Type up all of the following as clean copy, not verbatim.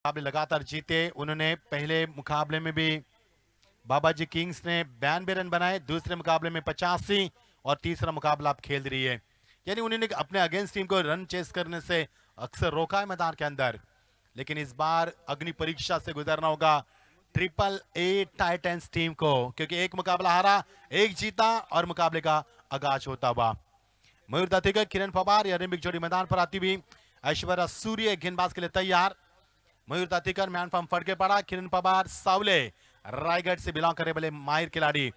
मुकाबले लगातार जीते। उन्होंने पहले मुकाबले में भी बाबाजी किंग्स ने 92 रन बनाए, दूसरे मुकाबले में 85 और तीसरा मुकाबला आप खेल रही है। यानी उन्होंने अपने अगेंस्ट टीम को रन चेस करने से अक्सर रोका है मैदान के अंदर, लेकिन इस बार अग्नि परीक्षा से गुजरना होगा ट्रिपल ए टाइटंस टीम को, क्योंकि एक मुकाबला हारा, एक जीता और मुकाबले का आगाज होता हुआ। मयूर दातीकर, किरण पवार या रिम्बिक जोड़ी मैदान पर आती हुई। ऐश्वर्या सूर्य गेंदबाज के लिए तैयार। मयूर दातीकर मैन फॉर्म फट के पड़ा। किरण पवार सावले रायगढ़ से बिलोंग करने वाले माहिर खिलाड़ी।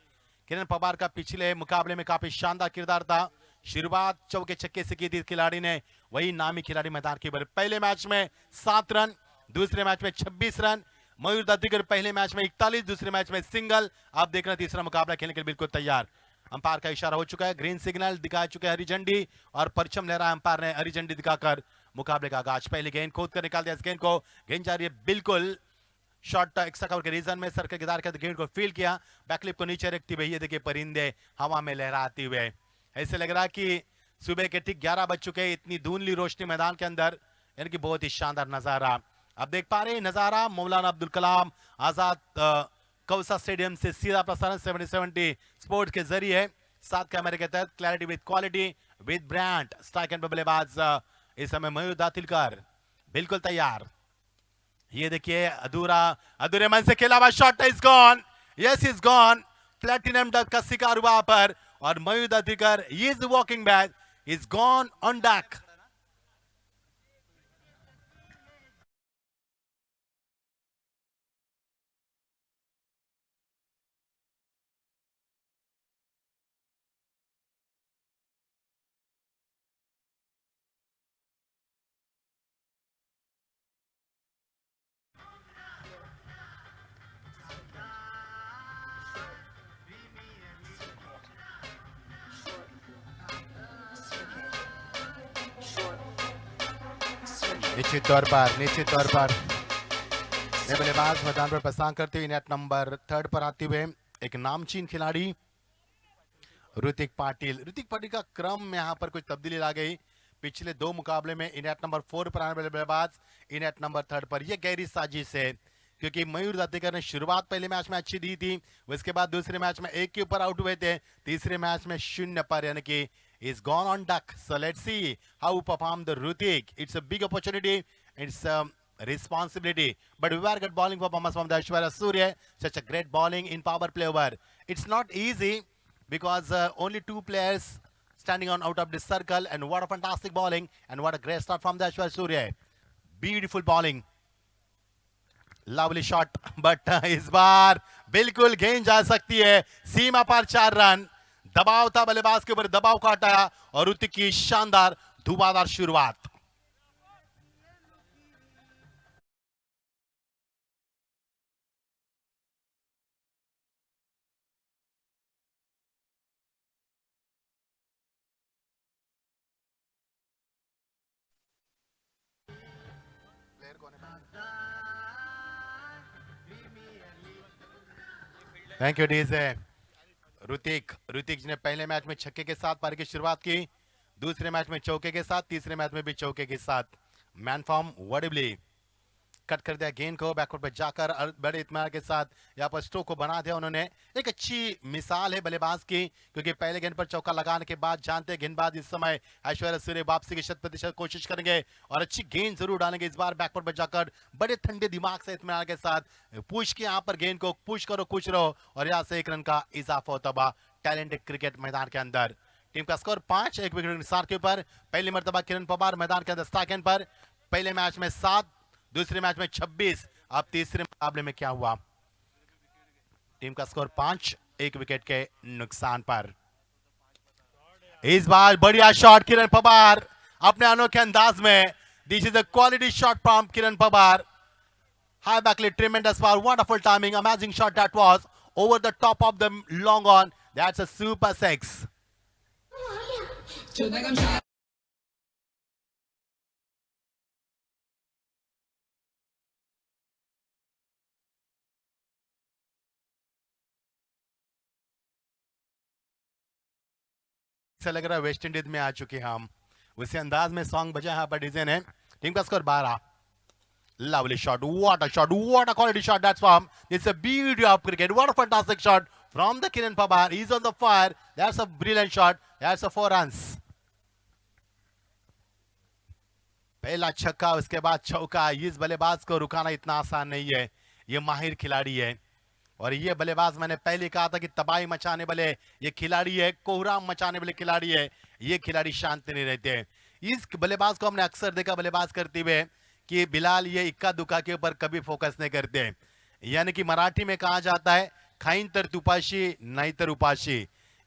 किरण पवार का पिछले मुकाबले में काफी शानदार किरदार था। शुरुआत चौके छक्के से की थी खिलाड़ी ने, वही नामी खिलाड़ी मैदान के ऊपर। पहले मैच में 7 रन, दूसरे मैच में 26 रन। मयूर दातीकर पहले मैच में 41, दूसरे मैच में सिंगल। आप देख रहे हैं तीसरा मुकाबला खेलने के लिए बिल्कुल तैयार। अंपायर का इशारा हो चुका है, ग्रीन सिग्नल दिखा चुके हैं, हरी झंडी और परचम लहरा अंपायर ने हरी झंडी दिखाकर मुकाबले का आगाज। पहले गेंद खोद कर निकाल दिया इस गेंद को, गेंद जा रही है बिल्कुल शॉट एक्स्ट्रा कवर के रीजन में, सर्कल के दार के गेंद को फील किया, बैकलिप को नीचे रखते हुए ये देखिए परिंदे हवा में लहराते हुए। ऐसे लग रहा कि सुबह के ठीक 11 बज चुके, इतनी धुंधली रोशनी मैदान के अंदर, यानी कि बहुत ही शानदार नजारा अब देख पा रहे हैं। नजारा मौलाना अब्दुल कलाम आजाद कौसा स्टेडियम से सीधा प्रसारण 70 स्पोर्ट्स के जरिए 7 कैमरे के तहत, clarity with quality with brand. Strike and बल्लेबाज इस समय मयूर दातिलकर बिल्कुल तैयार। ये देखिए अधूरे मन से खेला हुआ shot is gone, yes is gone. Platinum duck का शिकार हुआ पर, और Mayur Datilkar is walking back, is gone on duck. निश्चित तौर पर बल्लेबाज मैदान पर प्रस्थान करते हुए नेट नंबर 3 पर आते हुए एक नामचीन खिलाड़ी ऋतिक पाटिल का क्रम में यहाँ पर कुछ तब्दीली ला गई। पिछले 2 मुकाबले में इनेट नंबर 4 पर आने वाले बल्लेबाज इनेट नंबर 3 पर, यह गहरी साजिश है, क्योंकि मयूर दातीकर ने शुरुआत पहले मैच में अच्छी दी थी, उसके बाद दूसरे मैच में 1 के ऊपर आउट हुए थे, तीसरे मैच में 0 पर, यानी कि is gone on duck. So let's see how perform the Rutik. It's a big opportunity. It's a responsibility. But we were good bowling performance from the Aishwarya Surya. Such a great bowling in power play over. It's not easy because only 2 players standing on out of the circle, and what a fantastic bowling and what a great start from the Aishwarya Surya. Beautiful bowling. Lovely shot, but इस बार बिल्कुल गेंद जा सकती है सीमा पर। 4 run. दबाव था बल्लेबाज के ऊपर, दबाव को हटाया और ऋतिक की शानदार धुआंधार शुरुआत। Thank you DJ. Hrithik ji ने पहले मैच में छक्के के साथ पारी की शुरुआत की, दूसरे मैच में चौके के साथ, तीसरे मैच में भी चौके के साथ। मैन फॉर्म वर्डेबली कट कर दिया गेंद को, बैकवर्ड पे जाकर बड़े इत्मीनान के साथ यहाँ पर स्ट्रोक को बना दिया उन्होंने। एक अच्छी मिसाल है बल्लेबाज की, क्योंकि पहले गेंद पर चौका लगाने के बाद जानते गेंदबाज इस समय ऐश्वर्या सूर्य वापसी की 100% कोशिश करेंगे और अच्छी गेंद जरूर डालेंगे इस बार बैकवर्ड पे जाकर, बड़े ठंडे दिमाग से इत्मीनान के साथ पुश के यहाँ पर गेंद को पुश करो, कुछ रहो, और यहाँ से 1 रन का इजाफा होता हुआ टैलेंटेड क्रिकेट मैदान के अंदर। टीम का स्कोर 5, 1 विकेट के नुकसान के ऊपर। पहली मर्तबा किरण पवार मैदान के अंदर स्ट्राइक एंड पर, पहले मैच में 7, दूसरे मैच में 26। अब तीसरे मुकाबले में क्या हुआ? टीम का स्कोर 5, 1 विकेट के नुकसान पर। इस बार बढ़िया शॉट किरण पवार अपने अनोखे अंदाज में। This is a quality shot from Kiran Pawar. High backlit, tremendous power, wonderful timing, amazing shot that was over the top of the long on. That's a super 6. ऐसा लग रहा है वेस्ट इंडीज में आ चुके हैं हम, उसी अंदाज में सॉन्ग बजा है पर डीजे ने। टीम का score 12, Lovely shot. What a shot. What a quality shot. That's from. It's a beauty of cricket. What a fantastic shot from the Kiran Pawar. He's on the fire. That's a brilliant shot. That's a 4 runs. पहला छक्का उसके बाद चौका. इस बल्लेबाज को रुकाना इतना आसान नहीं है. ये माहिर खिलाड़ी है और ये बल्लेबाज मैंने पहले कहा था कि तबाही मचाने वाले ये खिलाड़ी है, कोहराम मचाने वाले खिलाड़ी है. ये खिलाड़ी शांत नहीं रहते. इस बल्लेबाज को हमने अक्सर देखा बल्लेबाज करते हुए कि बिलाल ये इक्का दुक्का के ऊपर कभी फोकस नहीं करते. यानी कि मराठी में कहा जाता है खाइन तर तुपाशी नहीं तर उपाशी.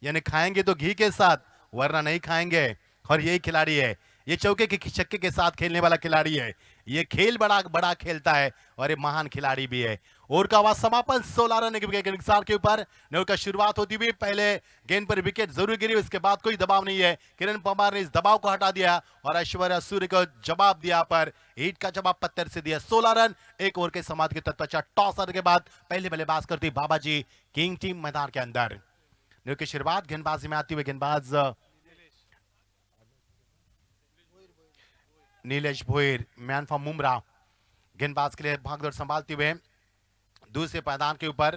यानी खाएंगे तो घी के साथ वरना नहीं खाएंगे. और यही खिलाड़ी है. ये चौके के छक्के के साथ खेलने वाला खिलाड़ी है. ये खेल बड़ा बड़ा खेलता है और ये महान खिलाड़ी भी है. ओवर का आवाज समापन 16 रन के के ऊपर ओवर का शुरुआत होती हुई पहले गेंद पर विकेट जरूर गिरी. उसके बाद कोई दबाव नहीं है. किरण पवार ने इस दबाव को हटा दिया और ऐश्वर्या सूर्य को जवाब दिया पर हिट का जवाब पत्थर से दिया. 16 रन एक ओवर के समाप्ति के तत्पश्चात टॉस के बाद पहले बल्लेबाज करती बाबाजी किंग टीम मैदान के अंदर. की शुरुआत गेंदबाजी में आती हुई गेंदबाज नीलेश भोईर मैन फ्रॉम मुमरा गेंदबाज के लिए भागदौड़ संभालते हुए दूसरे मैदान के ऊपर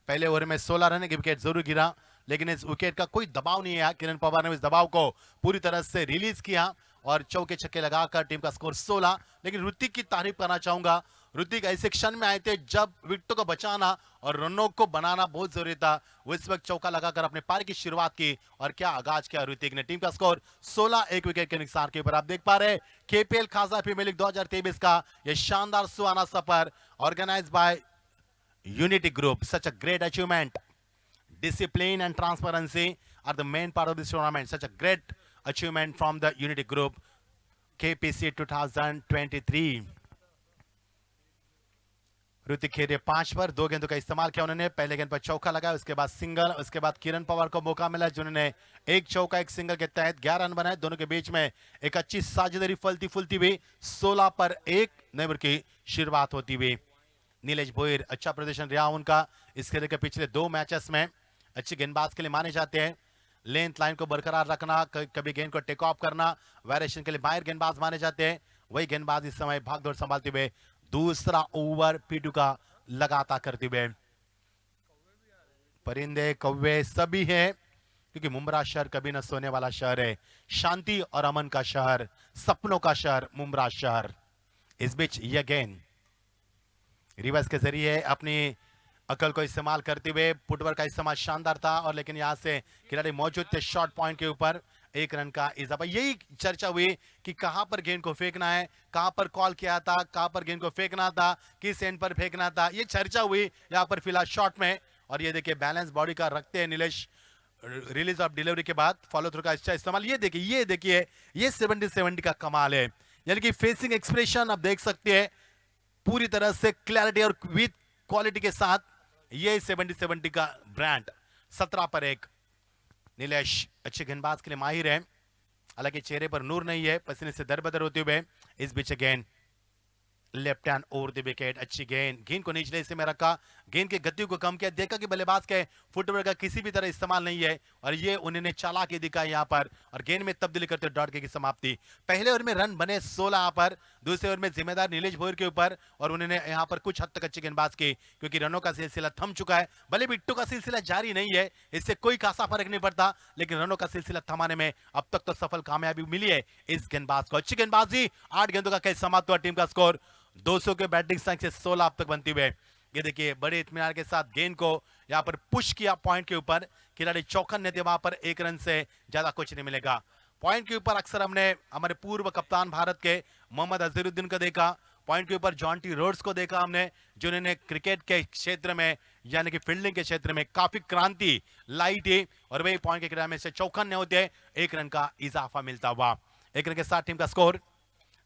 पहले ओवर में 16 रन की विकेट जरूर गिरा लेकिन इस विकेट का कोई दबाव नहीं आया. किरण पवार ने इस दबाव को पूरी तरह से रिलीज किया और चौके छक्के लगाकर टीम का स्कोर 16. लेकिन ऋतिक की तारीफ करना चाहूंगा. ऋतिक ऐसे क्षण में आए थे जब विकेटों को बचाना और रनों को बनाना बहुत जरूरी था. वो इस वक्त चौका लगाकर अपने पारी की शुरुआत की और क्या आगाज किया ऋतिक ने. टीम का स्कोर 16 एक विकेट के नुकसान के ऊपर. आप देख पा रहे केपीएल खासा प्रीमियर लीग 2023 का यह शानदार सुहाना सफर organised by unity group. Such a great achievement. Discipline and transparency are the main part of this tournament. Such a great achievement from the Unity Group KPC 2023. Hrithik खेरे 5 पर 2 गेंदों का इस्तेमाल किया उन्होंने. पहले गेंद पर चौका लगाया उसके बाद सिंगल. उसके बाद किरण पवार को मौका मिला जिन्होंने एक चौका एक सिंगल के तहत 11 रन बनाए. दोनों के बीच में एक अच्छी साझेदारी फलती फूलती हुई 16 पर 1 नंबर की शुरुआत होती हुई. नीलेश भोईर अच्छा प्रदर्शन रहा उनका इस खेल के पिछले 2 मैचेस में. अच्छी गेंदबाज के लिए माने जाते हैं. लेंथ लाइन को बरकरार रखना, कभी गेंद को टेक ऑफ करना, वेरिएशन के लिए माहिर गेंदबाज माने जाते हैं. वही गेंदबाज इस समय भागदौड़ संभालते हुए दूसरा ओवर पीटू का लगातार करते हुए. परिंदे कौवे सभी है क्योंकि मुमरा शहर कभी न सोने वाला शहर है. शांति और अमन का शहर, सपनों का शहर मुमरा शहर. इस बीच यह गेंद रिवर्स के जरिए अपनी अकल को इस्तेमाल करते हुए फुटवर्क का इस्तेमाल शानदार था और लेकिन यहां से खिलाड़ी मौजूद थे शॉर्ट पॉइंट के ऊपर. 1 रन का इजाफा. यही चर्चा हुई कि कहां पर गेंद को फेंकना है, कहां पर कॉल किया था, कहां पर गेंद को फेंकना था, किस एंड पर फेंकना था. ये चर्चा हुई यहां पर फिलहाल शॉट में. और ये देखिए बैलेंस बॉडी का रखते हैं नीलेश. रिलीज ऑफ डिलीवरी के बाद फॉलो थ्रू का अच्छा इस्तेमाल. ये देखिए ये 70-70 का कमाल है. यानी कि फेसिंग एक्सप्रेशन आप देख सकते हैं पूरी तरह से क्लैरिटी और विथ क्वालिटी के साथ. ये 70-70 का ब्रांड. 17 पर 1. नीलेश अच्छे गेंदबाज के लिए माहिर है. हालांकि चेहरे पर नूर नहीं है, पसीने से दरबदर होते हुए. इस बीच गेंद left hand over the wicket. अच्छी गेंद को निचले हिस्से में रखा, गेंद की गति को कम किया. देखा कि बल्लेबाज के फुटवर्क का किसी भी तरह इस्तेमाल नहीं है और ये उन्होंने चालाकी दिखाई यहां पर और गेंद में तब्दीली करते डॉट की समाप्ति. पहले ओवर में रन बने 16 पर. दूसरे ओवर में जिम्मेदार नीलेश भोईर के ऊपर और उन्होंने यहां पर कुछ हद तक अच्छी गेंदबाज की क्योंकि रनों का सिलसिला थम चुका है. भले बिट्टू का सिलसिला जारी नहीं है, इससे कोई खासा फर्क नहीं पड़ता, लेकिन रनों का सिलसिला थमाने में अब तक तो सफल कामयाबी मिली है इस गेंदबाज को. अच्छी गेंदबाजी. 8 गेंदों का कैच समाप्त हुआ. टीम का स्कोर 200 के बैटिंग स्ट्राइक से 16 अब तक बनती हुए. ये देखिए बड़े इत्मीनान के साथ गेंद को यहां पर पुश किया पॉइंट के ऊपर. खिलाड़ी चौकन्ने थे वहां पर. 1 रन से ज्यादा कुछ नहीं मिलेगा. पॉइंट के ऊपर अक्सर हमने हमारे पूर्व कप्तान भारत के मोहम्मद अजहरुद्दीन को देखा. पॉइंट के ऊपर जॉन्टी रोड्स को देखा हमने जिन्होंने क्रिकेट के क्षेत्र में यानी कि फील्डिंग के क्षेत्र में काफी क्रांति लाई थी और वही पॉइंट के किनारे में से चौकन्ने होते हैं. 1 रन का इजाफा मिलता हुआ. 1 रन के साथ टीम का स्कोर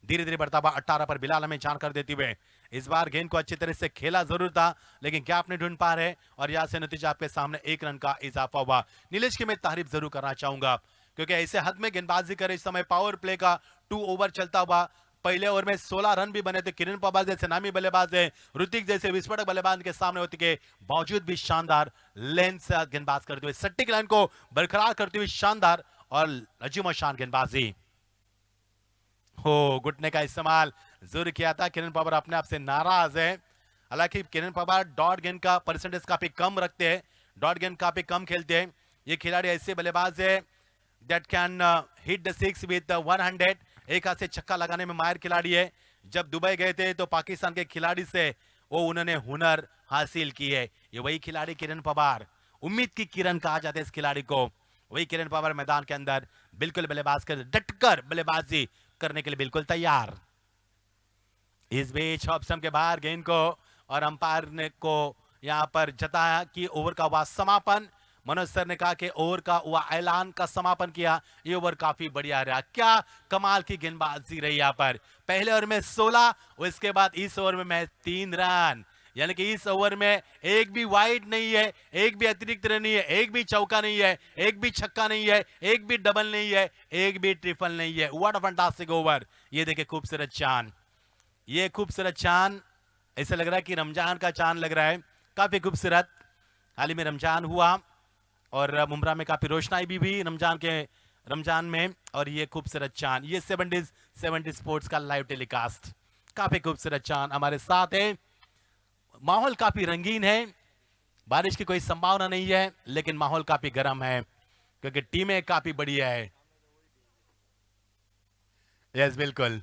धीरे धीरे बढ़ता हुआ 18 पर. बिलाल हमें जानकर देते हुए इस बार गेंद को अच्छी तरह से खेला जरूर था लेकिन गैप नहीं ढूंढ पा रहे और यहां से नतीजा आपके सामने 1 रन का इजाफा हुआ. नीलेश की मैं तारीफ जरूर करना चाहूंगा क्योंकि ऐसे हद में गेंदबाजी करे. इस समय पावर प्ले का 2 ओवर चलता हुआ. पहले ओवर में 16 रन भी बने थे. किरण पवार जैसे नामी बल्लेबाज है, ऋतिक जैसे विस्फोटक बल्लेबाज के सामने होते के बावजूद भी शानदार लेंथ से गेंदबाज करते हुए सट्टिक लाइन को बरकरार करते हुए शानदार और अजीम शान गेंदबाजी. हो घुटने का इस्तेमाल जोर किया था। किरण पवार अपने आप से नाराज है। हालांकि किरण पवार डॉट गेंद का परसेंटेज काफी कम रखते हैं, डॉट गेंद काफी कम खेलते हैं। ये खिलाड़ी ऐसे बल्लेबाज है that can hit the six with 100। एक हाथ से छक्का लगाने में माहिर खिलाड़ी है। जब दुबई गए थे तो पाकिस्तान के खिलाड़ी से वो उन्होंने हुनर हासिल की है। ये वही खिलाड़ी किरण पवार, उम्मीद की किरण कहा जाता है इस खिलाड़ी को। वही किरण पवार मैदान के अंदर बिल्कुल बल्लेबाज कर डटकर बल्लेबाजी करने के लिए बिल्कुल तैयार। इस बीच ऑफ स्टंप के बाहर गेंद को और अंपायर ने को यहां पर जताया कि ओवर का हुआ समापन। मनोज सर ने कहा कि ओवर का हुआ ऐलान का समापन किया। ये ओवर काफी बढ़िया रहा, क्या कमाल की गेंदबाजी रही यहां पर। पहले ओवर में 16 और इसके बाद इस ओवर में महज 3 रन, यानी कि इस ओवर में एक भी वाइड नहीं है, एक भी अतिरिक्त रन नहीं है, एक भी चौका नहीं है, एक भी छक्का नहीं है, एक भी डबल नहीं है, एक भी ट्रिपल नहीं है। What a fantastic over. ये देखिए खूबसूरत चांद, ये खूबसूरत चांद, ऐसा लग रहा है कि रमजान का चांद लग रहा है, काफी खूबसूरत। हाल ही में रमजान हुआ और मुमरा में काफी रोशनाई भी रमजान में। और ये खूबसूरत चांद, ये 70 स्पोर्ट्स का लाइव टेलीकास्ट, काफी खूबसूरत चांद हमारे साथ है। माहौल काफी रंगीन है, बारिश की कोई संभावना नहीं है, लेकिन माहौल काफी गर्म है क्योंकि टीमें काफी बढ़िया है। यस बिल्कुल,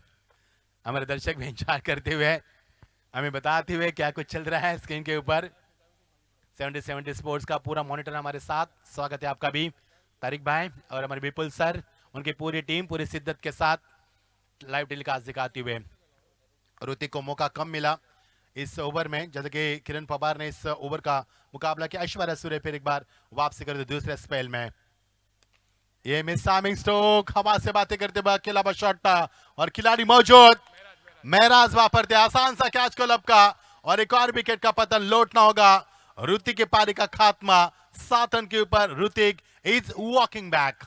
हमारे दर्शक भी इंतजार करते हुए, हमें बताते हुए क्या कुछ चल रहा है स्क्रीन के ऊपर। 70 स्पोर्ट्स का पूरा मॉनिटर हमारे साथ, स्वागत है आपका भी तारिक भाई और हमारे विपुल सर, उनकी पूरी टीम पूरी शिद्दत के साथ लाइव टेलीकास्ट दिखाते हुए। ऋतिक को मौका कम मिला इस ओवर में, जैसे कि किरण पवार ने इस ओवर का मुकाबला किया। ऐश्वर्या सूर्य फिर एक बार वापसी कर दी दूसरे स्पेल में। ये मिसामिंग स्ट्रोक, हवा से बातें करते हुए अकेला शॉट था और खिलाड़ी मौजूद, महराज वापरते, आसान सा कैच को लपका और एक और विकेट का पतन लौटना होगा। ऋतिक की पारी का खात्मा 7 रन के ऊपर। Hrithik is walking back.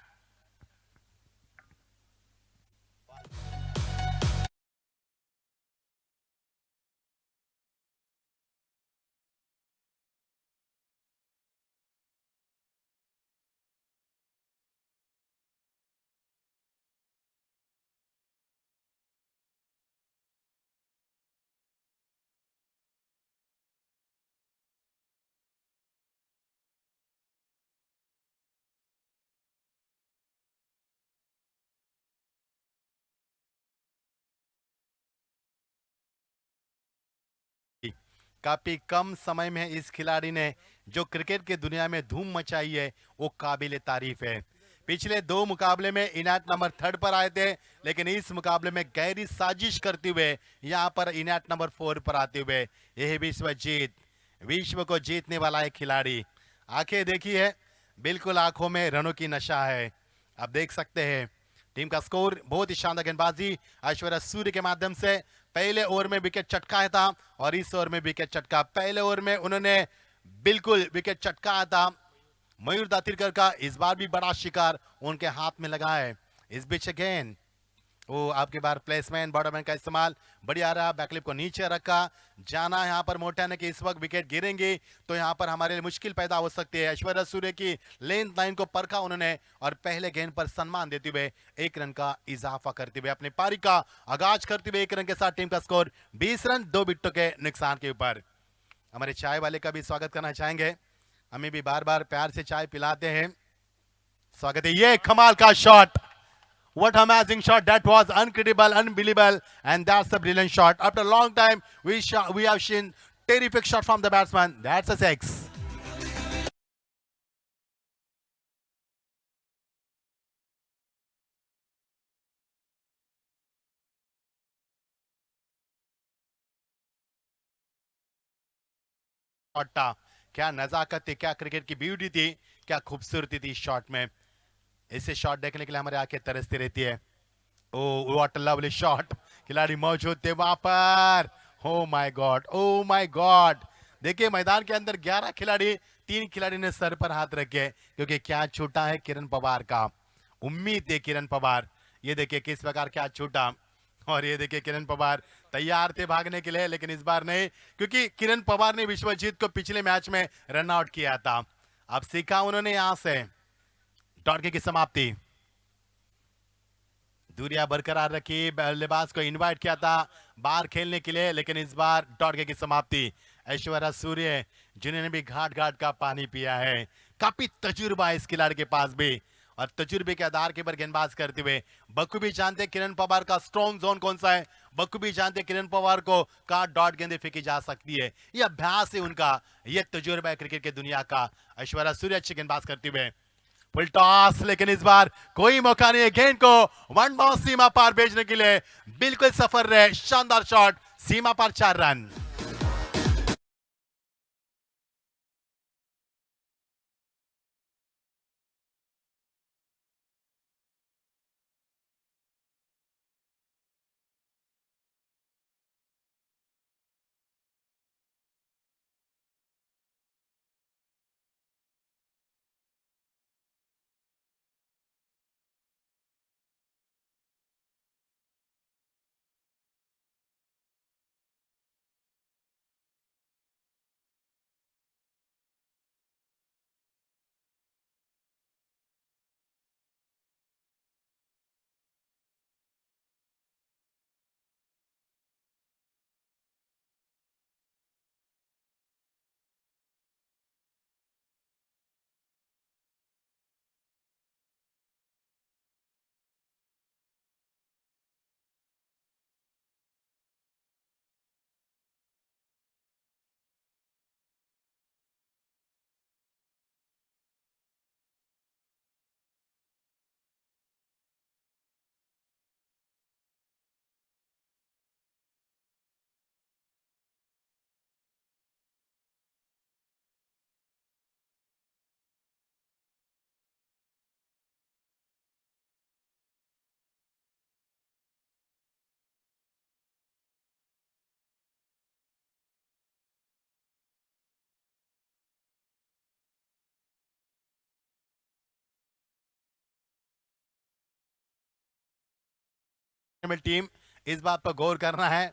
काफी कम समय में इस खिलाड़ी ने जो क्रिकेट की दुनिया में धूम मचाई है वो काबिले तारीफ है। पिछले 2 मुकाबले में इनायत नंबर 3 पर आए थे, लेकिन इस मुकाबले में गहरी साजिश करते हुए यहां पर इनायत नंबर 4 पर आते हुए यह विश्व को जीतने वाला एक खिलाड़ी। आंखें देखिए, बिल्कुल आंखों में रनों की नशा है। आप देख सकते हैं टीम का स्कोर, बहुत ही शानदार गेंदबाजी ऐश्वर्या सूर्य के माध्यम से। पहले ओवर में विकेट चटकाया था और इस ओवर में विकेट चटका। पहले ओवर में उन्होंने बिल्कुल विकेट चटकाया था। मयूर दातिरकर का इस बार भी बड़ा शिकार उनके हाथ में लगा है। इस बीच अगेन वो आपके बार प्लेसमेंट बॉर्डरमैन का इस्तेमाल बढ़िया रहा, बैकलिप को नीचे रखा। जाना यहाँ पर मोटा ने कि इस वक्त विकेट गिरेंगे तो यहाँ पर हमारे लिए मुश्किल पैदा हो सकती है। ऐश्वर्या सूर्य की लेंथ लाइन को परखा उन्होंने और पहले गेंद पर सम्मान देते हुए 1 रन का इजाफा करते हुए अपनी पारी का आगाज करते हुए 1 रन के साथ टीम का स्कोर 20 रन 2 विकेटों के नुकसान के ऊपर। हमारे चाय वाले का भी स्वागत करना चाहेंगे, हमें भी बार बार प्यार से चाय पिलाते हैं। स्वागत है। ये कमाल का shot, what amazing shot, that was incredible, unbelievable, and that's a brilliant shot. After a long time we have seen terrific shot from the batsman. That's a 6. क्या नजाकत थी, क्या क्रिकेट की ब्यूटी थी, क्या खूबसूरती थी शॉट में। इसे शॉट देखने के लिए हमारे आंखें तरसती रहती है। Oh what a lovely shot, खिलाड़ी मौजूद थे वहां पर। Oh my God, oh my God. देखिए मैदान के अंदर 11 खिलाड़ी, 3 खिलाड़ी ने सर पर हाथ रखे क्योंकि क्या छूटा है किरण पवार का। उम्मीद थी किरण पवार, ये देखिए किस प्रकार क्या छूटा। और ये देखिए किरण पवार तैयार थे भागने के लिए, लेकिन इस बार नहीं, क्योंकि किरण पवार ने विश्वजीत को पिछले मैच में रन आउट किया था। अब सीखा उन्होंने यहां से। टॉर्के की समाप्ति, दूरियां बरकरार रखी, बल्लेबाज को इनवाइट किया था बाहर खेलने के लिए, लेकिन इस बार डॉट की समाप्ति। ऐश्वर्या सूर्य जिन्होंने भी घाट घाट का पानी पिया है, काफी तजुर्बा है इस खिलाड़ी के पास भी, और तजुर्बे के आधार के पर गेंदबाज करते हुए बखूबी जानते किरण पवार का स्ट्रॉन्ग जोन कौन सा है, बखूबी जानते किरण पवार को कहा डॉट गेंदे फेंकी जा सकती है। यह अभ्यास है उनका, यह तजुर्बा है क्रिकेट के दुनिया का। ऐश्वर्या सूर्य अच्छी गेंदबाज करते हुए फुल टॉस, लेकिन इस बार कोई मौका नहीं है गेंद को वन बाउंस सीमा पार भेजने के लिए। बिल्कुल सफर रहे, शानदार शॉट, सीमा पार 4 रन। टीम इस बात पर गौर करना है,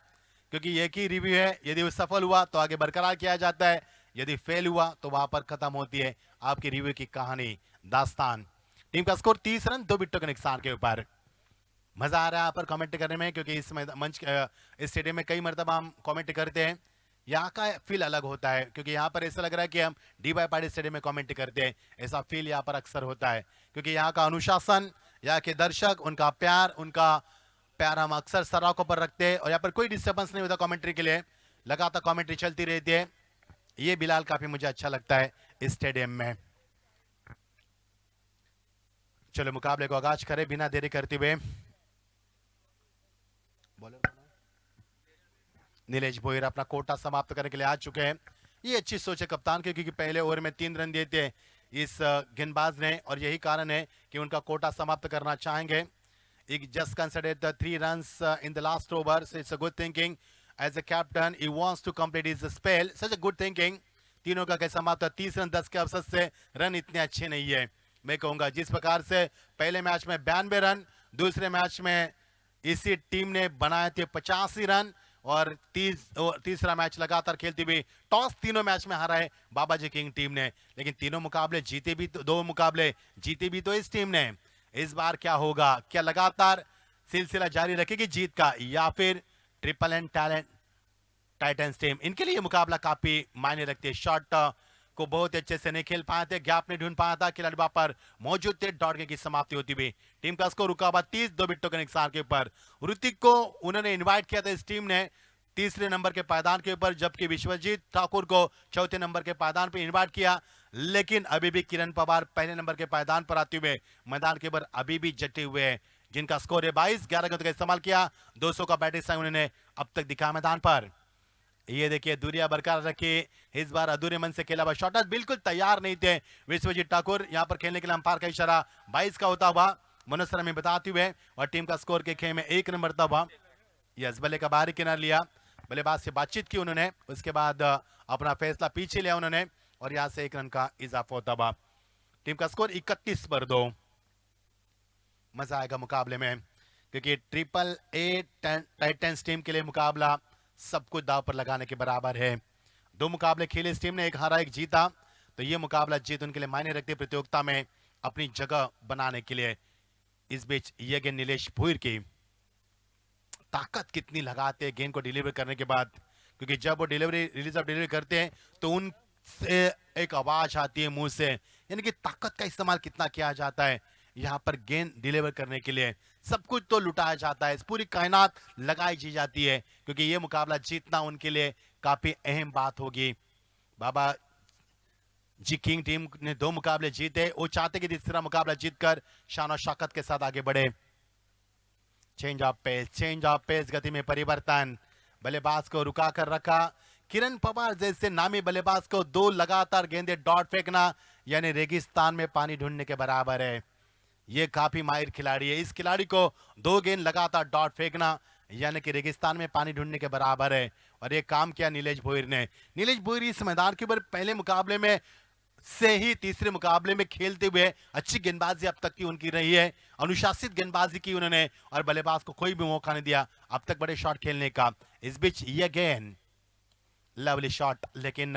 क्योंकि एक ही रिव्यू है, यदि वो सफल हुआ तो आगे बरकरार किया जाता है, यदि फेल हुआ तो वहां पर खत्म होती है आपकी रिव्यू की कहानी, दास्तान। टीम का स्कोर 30 रन 2 विकेटों के नुकसान के ऊपर। मजा आ रहा है यहाँ पर कमेंट करने में, क्योंकि इस मंच इस स्टेडियम में कई मरतबा हम कमेंट करते हैं, यहाँ का फील अलग होता है, क्योंकि यहाँ पर ऐसा लग रहा है कि हम डीवाई पाटिल स्टेडियम में कमेंट करते हैं, ऐसा फील यहाँ पर अक्सर होता है, क्योंकि यहाँ का अनुशासन, यहाँ के दर्शक, उनका प्यार हम अक्सर सराखों पर रखते हैं, और यहाँ पर कोई डिस्टर्बेंस नहीं होता कमेंट्री के लिए, लगातार कमेंट्री चलती रहती है। ये बिलाल काफी मुझे अच्छा लगता है इस स्टेडियम में। चलो मुकाबले को आगाज करें बिना देरी करते हुए। नीलेश भोईर अपना कोटा समाप्त करने के लिए आ चुके हैं। ये अच्छी सोच है कप्तान की, क्योंकि पहले ओवर में 3 रन दिए थे इस गेंदबाज ने, और यही कारण है कि उनका कोटा समाप्त करना चाहेंगे। He just considered the 3 runs in the last over, so it's a good thinking. As a captain, he wants to complete his spell. Such a good thinking. तीनों का कैसा समाप्त, 30 रन 10 के अवसर से रन इतने अच्छे नहीं है। मैं कहूंगा जिस प्रकार से पहले मैच में 92 रन, दूसरे मैच में इसी टीम ने बनाए थे 85 रन, और तीसरा मैच लगातार खेलती हुई टॉस तीनों मैच में हारा है बाबाजी किंग टीम ने, लेकिन तीनों मुकाबले जीते भी तो, 2 मुकाबले जीते भी तो इस टीम ने। इस बार क्या होगा, क्या लगातार सिलसिला जारी रखेगी जीत का, या फिर triple and talent Titans team, इनके लिए मुकाबला काफी मायने रखती है। शॉट को बहुत अच्छे से नहीं खेल पाए थे, गैप नहीं ढूंढ पाया था, खिलाड़ी वहां पर मौजूद थे, डॉट की समाप्ति होती हुई। टीम का स्कोर रुका हुआ 30 2 विकेटों के नुकसान के ऊपर। ऋतिक को उन्होंने इनवाइट किया था इस टीम ने तीसरे नंबर के पायदान के ऊपर, जबकि विश्वजीत ठाकुर को चौथे नंबर के पायदान पर इनवाइट किया, लेकिन अभी भी किरण पवार पहले नंबर के पायदान पर आते हुए मैदान के ऊपर अभी भी जटे हुए हैं, जिनका स्कोर है 22। 11 गेंदों का इस्तेमाल किया, 200 का बैटिंग स्ट्राइक उन्होंने अब तक दिखा मैदान पर। ये देखिए दूरियां बरकरार रखी, इस बार अधूरे मन से खेला हुआ शॉट, बिल्कुल तैयार नहीं थे विश्वजीत ठाकुर, यहां पर खेलने के लिए अंपायर का इशारा 22 का होता हुआ मनोज शर्मा में बताते हुए, और टीम का स्कोर के खेल में 1 नंबर था हुआ। यस, बल्ले का बाहरी किनारा लिया, बल्लेबाज से बातचीत की उन्होंने, उसके बाद अपना फैसला पीछे लिया उन्होंने, और यहां से 1 रन का इजाफा होता हुआ। टीम का स्कोर 31 पर 2। मजा आएगा मुकाबले में, क्योंकि ट्रिपल ए टाइटंस टीम के लिए मुकाबला सब कुछ दाव पर लगाने के बराबर है। 2 मुकाबले खेले इस टीम ने, 1 हारा 1 जीता, तो ये मुकाबला जीत उनके लिए मायने रखती है प्रतियोगिता में अपनी जगह बनाने के लिए। इस बीच ये गेंद नीलेश भुईर की, ताकत कितनी लगाते हैं गेंद को डिलीवर करने के बाद, क्योंकि जब वो डिलीवरी रिलीज ऑफ डिलीवरी करते हैं तो उनसे एक आवाज आती है मुंह से, यानी कि ताकत का इस्तेमाल कितना किया जाता है यहाँ पर गेंद डिलीवर करने के लिए। सब कुछ तो लुटाया जाता है, इस पूरी कायनात लगाई जी जाती है, क्योंकि ये मुकाबला जीतना उनके लिए काफी अहम बात होगी। बाबा जी किंग टीम ने 2 मुकाबले जीते, वो चाहते कि तीसरा मुकाबला जीतकर शान और शौकत के साथ आगे बढ़े। चेंज ऑफ पेस, गति में परिवर्तन, बल्लेबाज को रुका कर रखा। किरण पवार जैसे नामी बल्लेबाज को 2 लगातार गेंदे डॉट फेंकना यानी रेगिस्तान में पानी ढूंढने के बराबर है। ये काफी माहिर खिलाड़ी है, इस खिलाड़ी को 2 गेंद लगातार डॉट फेंकना यानी कि रेगिस्तान में पानी ढूंढने के बराबर है, और ये काम किया नीलेश भुईर ने। नीलेश भुईर इस मैदान के ऊपर पहले मुकाबले में से ही तीसरे मुकाबले में खेलते हुए अच्छी गेंदबाजी अब तक की उनकी रही है, अनुशासित गेंदबाजी की उन्होंने, और बल्लेबाज को कोई भी मौका नहीं दिया अब तक बड़े शॉट खेलने का। इस बीच ये गेंद लवली शॉट, लेकिन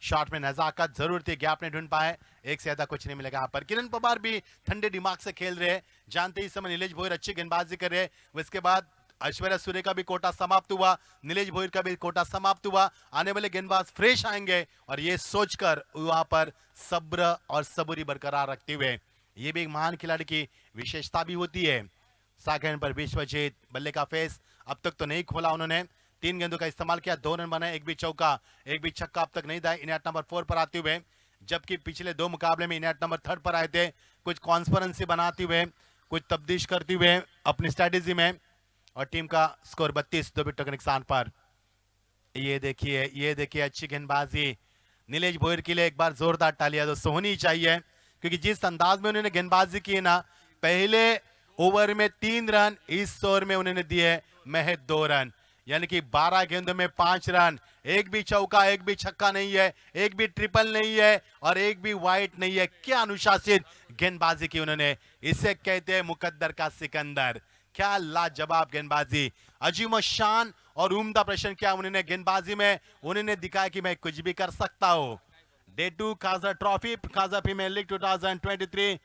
शॉट में नजाकत जरूर थी, गैप नहीं ढूंढ पाए, एक से ज्यादा कुछ नहीं मिलेगा यहाँ पर। किरण पवार भी ठंडे दिमाग से खेल रहे, जानते ही समय नीलेश भुईर अच्छी गेंदबाजी कर रहे। उसके बाद ऐश्वर्या सूर्य का भी कोटा समाप्त हुआ, नीलेश भुईर का भी कोटा समाप्त हुआ, आने वाले गेंदबाज फ्रेश आएंगे, और ये सोचकर वहां पर सब्र और सबूरी बरकरार रखते हुए, ये भी एक महान खिलाड़ी की विशेषता भी होती है। सेकंड पर विश्वजीत, बल्ले का फेस अब तक तो नहीं खोला उन्होंने, 3 गेंदों का इस्तेमाल किया, 2 रन बनाए, एक भी चौका, एक भी छक्का अब तक नहीं था इनिंग नंबर 4 पर आते हुए, जबकि पिछले 2 मुकाबले में इनिंग नंबर 3 पर आए थे। कुछ कॉन्स्परेंसी बनाते हुए, कुछ तब्दीश करते हुए अपनी स्ट्रेटेजी में, और टीम का स्कोर 32 2 विकेटों के नुकसान पर। ये देखिए अच्छी गेंदबाजी नीलेश भुईर के लिए, एक बार जोरदार तालियां दोस्तों होनी चाहिए, क्योंकि जिस अंदाज में उन्होंने गेंदबाजी की ना, पहले ओवर में 3 रन, इस ओवर में उन्होंने दिए महज 2 रन, यानी कि 12 गेंदों में 5 रन, एक भी चौका, एक भी छक्का नहीं है, एक भी ट्रिपल नहीं है, और एक भी वाइड नहीं है। क्या अनुशासित गेंदबाजी की उन्होंने, इसे कहते हैं मुकद्दर का सिकंदर। क्या लाजवाब गेंदबाजी, अजीम शान और उम्दा प्रदर्शन किया उन्होंने गेंदबाजी में, उन्होंने दिखाया कि मैं कुछ भी कर सकता हूं। Day 2 Kaza trophy, Kaza premier league 2023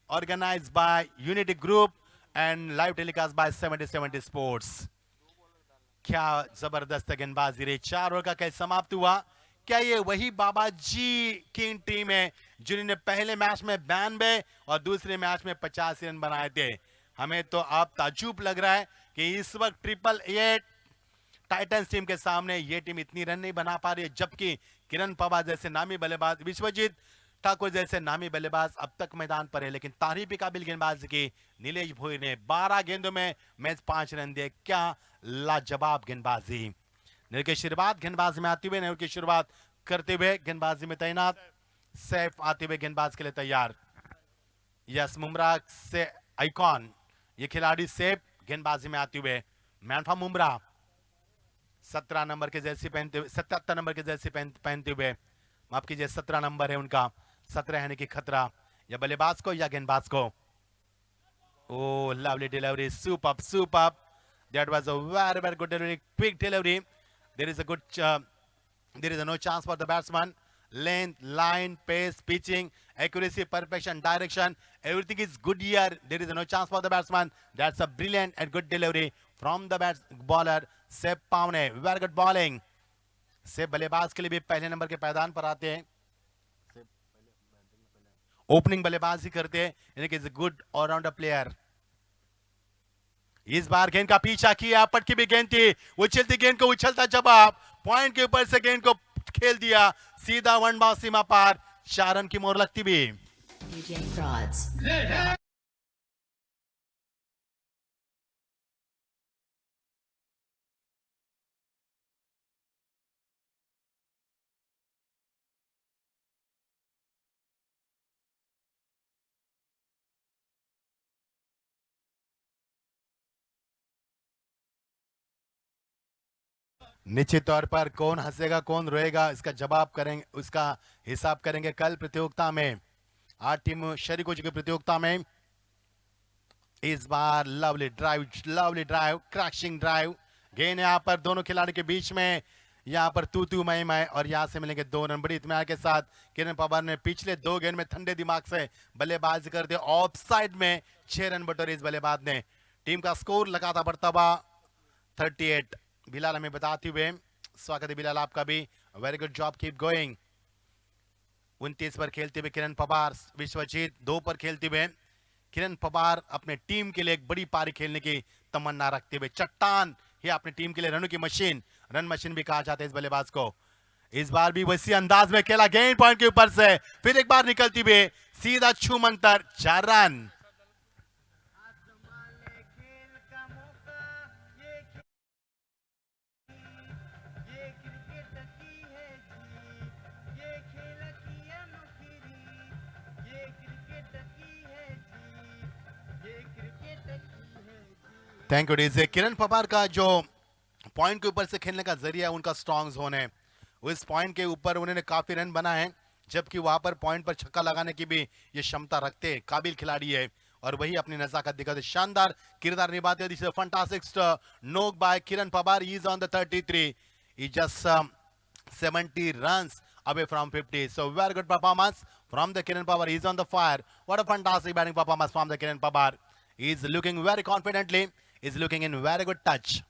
organised by unity group and live telecast by 70 sports. क्या जबरदस्त गेंदबाजी रही, 4 ओवर का खेल समाप्त हुआ। क्या ये वही बाबा जी की टीम है जिन्होंने पहले मैच में 92 और दूसरे मैच में 85 रन बनाए थे? हमें तो अब ताज्जुब लग रहा है कि इस वक्त 888 टाइटंस टीम के सामने ये टीम इतनी रन नहीं बना पा रही है, जबकि किरण पवार जैसे नामी बल्लेबाज, विश्वजीत ठाकुर जैसे नामी बल्लेबाज अब तक मैदान पर है, लेकिन तारीफ के काबिल गेंदबाजी की नीलेश भुईर ने, 12 गेंदों में मैच 5 रन दिए। क्या लाजवाब गेंदबाजी, नेहरू की शुरुआत गेंदबाजी में आते हुए, नेहरू की शुरुआत करते हुए गेंदबाजी में तैनात, सैफ आते हुए गेंदबाज के लिए तैयार। यस मुमरा से आइकॉन, ये खिलाड़ी सैफ गेंदबाजी में आते हुए, मैनफा मुमरा 17 नंबर के जैसी पहनते हुए, 77 नंबर के जैसी पहनते हुए, माफ कीजिए 17 नंबर है उनका, 17 यानी कि खतरा, या बल्लेबाज को या गेंदबाज को। Oh, lovely delivery, superb. That was a very good delivery, quick delivery. There is a good, there is no chance for the batsman. Length, line, pace, pitching, accuracy, perfection, direction, everything is good here. There is no chance for the batsman. That's a brilliant and good delivery from the bowler Seb Pavne. Very good bowling. सेब बल्लेबाज के लिए भी पहले number के पैदान पर आते हैं, ओपनिंग बल्लेबाजी करते हैं, यानी कि is a good all rounder player. इस बार गेंद का पीछा किया, पटकी भी गेंद थी, उछलती गेंद को उछलता जवाब, पॉइंट के ऊपर से गेंद को खेल दिया सीधा 1 बाउंस सीमा पार, 4 रन की मोहर लगती भी। निश्चित तौर पर कौन हंसेगा कौन रोएगा इसका जवाब करेंगे, उसका हिसाब करेंगे कल प्रतियोगिता में, 8 टीम शरीक हो चुकी प्रतियोगिता में। इस बार लवली ड्राइव, क्रैशिंग ड्राइव, गेंद यहां पर दोनों खिलाड़ी के बीच में, यहाँ पर तू मैं और यहाँ से मिलेंगे 2 रन। बड़ी इत्मीनान के साथ किरण पवार ने पिछले 2 गेंद में ठंडे दिमाग से बल्लेबाजी कर दी, ऑफ साइड में 6 रन बटोरे इस बल्लेबाज ने। टीम का स्कोर लगातार बढ़ता हुआ 38। बिलाल हमें बताते हुए, स्वागत है बिलाल आपका भी, very good job, keep going. 29 पर खेलते हुए किरण पवार, विश्वजीत 2 पर खेलते हुए किरण पवार अपने टीम के लिए एक बड़ी पारी खेलने की तमन्ना रखते हुए। चट्टान ही अपनी टीम के लिए रनों की मशीन, रन मशीन भी कहा जाता है इस बल्लेबाज को। इस बार भी वैसी अंदाज में खेला, गेंद पॉइंट के ऊपर से फिर एक बार निकलती हुई सीधा छू मंतर, 4 run. Thank you DJ. Kiran Pawar का जो पॉइंट के ऊपर से खेलने का जरिया उनका स्ट्रॉन्ग जोन है, उस पॉइंट के ऊपर उन्होंने काफी रन बनाए हैं, जबकि वहां पर पॉइंट पर छक्का लगाने की भी ये क्षमता रखते हैं, काबिल खिलाड़ी है और वही अपनी नजाकत दिखाते, शानदार किरदार निभाते हैं। This is a fantastic knock by Kiran Pawar, he is on the 33, he just 70 runs away from 50, so very good performance from the Kiran Pawar. He's on the fire. What a fantastic batting performance from the Kiran Pawar. He's looking very confidently, he's looking in very good touch.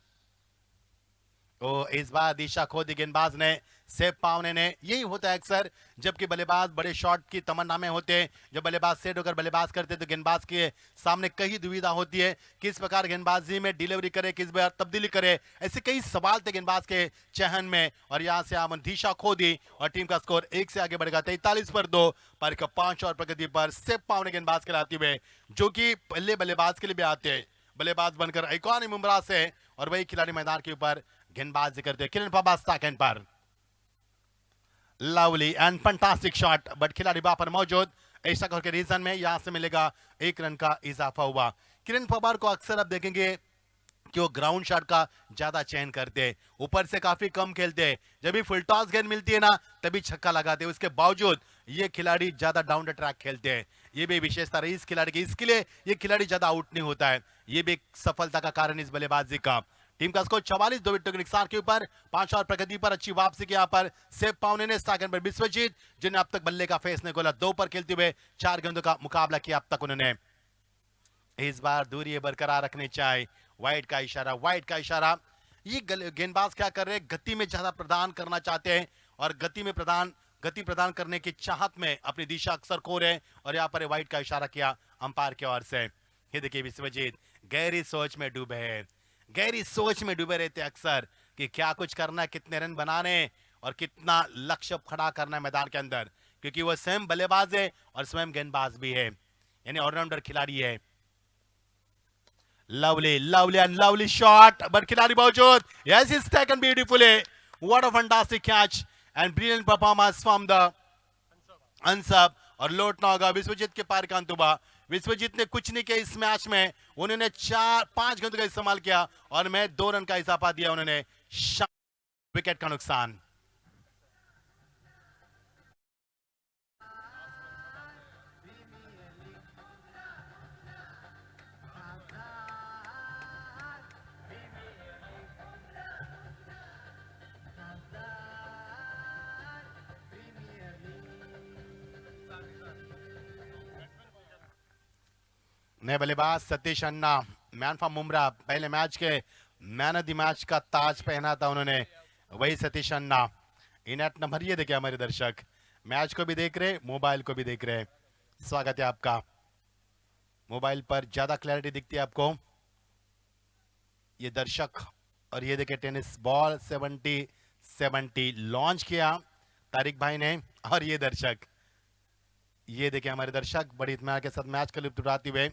तो इस बार दिशा खो दी गेंदबाज ने, safe पावने ने। यही होता है अक्सर जबकि बल्लेबाज बड़े शॉट की तमन्ना में होते हैं, जब बल्लेबाज सेट होकर बल्लेबाज करते हैं तो गेंदबाज के सामने कई दुविधा होती है, किस प्रकार गेंदबाजी में डिलीवरी करे, किस बार तब्दीली करे, ऐसे कई सवाल थे गेंदबाज के चहन में। और यहाँ से आमन दिशा खो दी और टीम का स्कोर 1 से आगे बढ़ेगा 43 पर 2। पारी का 5 और प्रगति पर सेफ पावने गेंदबाज खिलाते हुए, जो कि पहले बल्लेबाज के लिए भी आते हैं, बल्लेबाज बनकर आइकॉनिक मुमरा से, और वही खिलाड़ी मैदान के ऊपर गेंदबाजी करते हैं। किरण पवार सेकंड पर, lovely and fantastic shot, but खिलाड़ी वहां पर मौजूद। ऐसा के रीजन में यहां से मिलेगा 1 रन का इजाफा हुआ। किरण पवार को अक्सर आप देखेंगे कि वो ग्राउंड शॉट का ज्यादा चयन करते हैं, ऊपर से काफी कम खेलते हैं, जब भी फुल टॉस गेंद मिलती है ना तभी छक्का लगाते हैं। उसके बावजूद ये खिलाड़ी ज्यादा डाउन द ट्रैक खेलते हैं, ये भी विशेषता रही इस खिलाड़ी की, इसके लिए ये खिलाड़ी ज्यादा आउट नहीं होता है, ये भी एक सफलता का कारण इस बल्लेबाजी का। टीम का स्कोर 44, 2 विकेटों के नुकसान के ऊपर 5 और प्रगति पर अच्छी वापसी की। यहाँ पर सेफ पावने ने सेकंड पर विश्वजीत, जिन्हें अब तक बल्ले का फेस नहीं खोला, 2 पर खेलते हुए 4 गेंदों का मुकाबला किया अब तक उन्होंने। इस बार दूरी बरकरार रखनी चाहिए, वाइड का इशारा, वाइड का इशारा। ये गेंदबाज क्या कर रहे हैं, गति में ज्यादा प्रदान करना चाहते हैं और गति प्रदान करने की चाहत में अपनी दिशा अक्सर खो रहे हैं, और यहाँ पर वाइड का इशारा किया अंपायर की ओर से। ये देखिए विश्वजीत गहरी सोच में डूबे हैं, गहरी सोच में डूबे रहते अक्सर कि क्या कुछ करना है, कितने रन बनाने और कितना लक्ष्य खड़ा करना है मैदान के अंदर, क्योंकि वो स्वयं बल्लेबाज है और स्वयं गेंदबाज भी है, यानी ऑलराउंडर खिलाड़ी है। Lovely lovely and lovely shot, but खिलाड़ी मौजूद, yes is taken beautifully, what a fantastic catch and brilliant performance from the unsub, और लौटना होगा विश्वजीत के पार का अंत हुआ। विश्वजीत ने कुछ नहीं किया इस मैच में, उन्होंने 4-5 गेंदों का इस्तेमाल किया और मैं 2 रन का इजाफा दिया उन्होंने, विकेट का नुकसान। नए बल्लेबाज सतीश अन्ना, मैन फ्रॉम मुमरा, पहले मैच के मैन ऑफ द मैच का ताज पहना था उन्होंने, वही सतीश अन्ना। इनेट नंबर ये देखिए हमारे दर्शक, मैच को भी देख रहे, मोबाइल को भी देख रहे, स्वागत है आपका। मोबाइल पर ज्यादा क्लैरिटी दिखती है आपको, ये दर्शक। और ये देखिए टेनिस बॉल 70 लॉन्च किया तारिक भाई ने, और ये दर्शक, ये देखिए हमारे दर्शक बड़ी इत्मीनान के साथ मैच का लुत्फ उठाते हुए,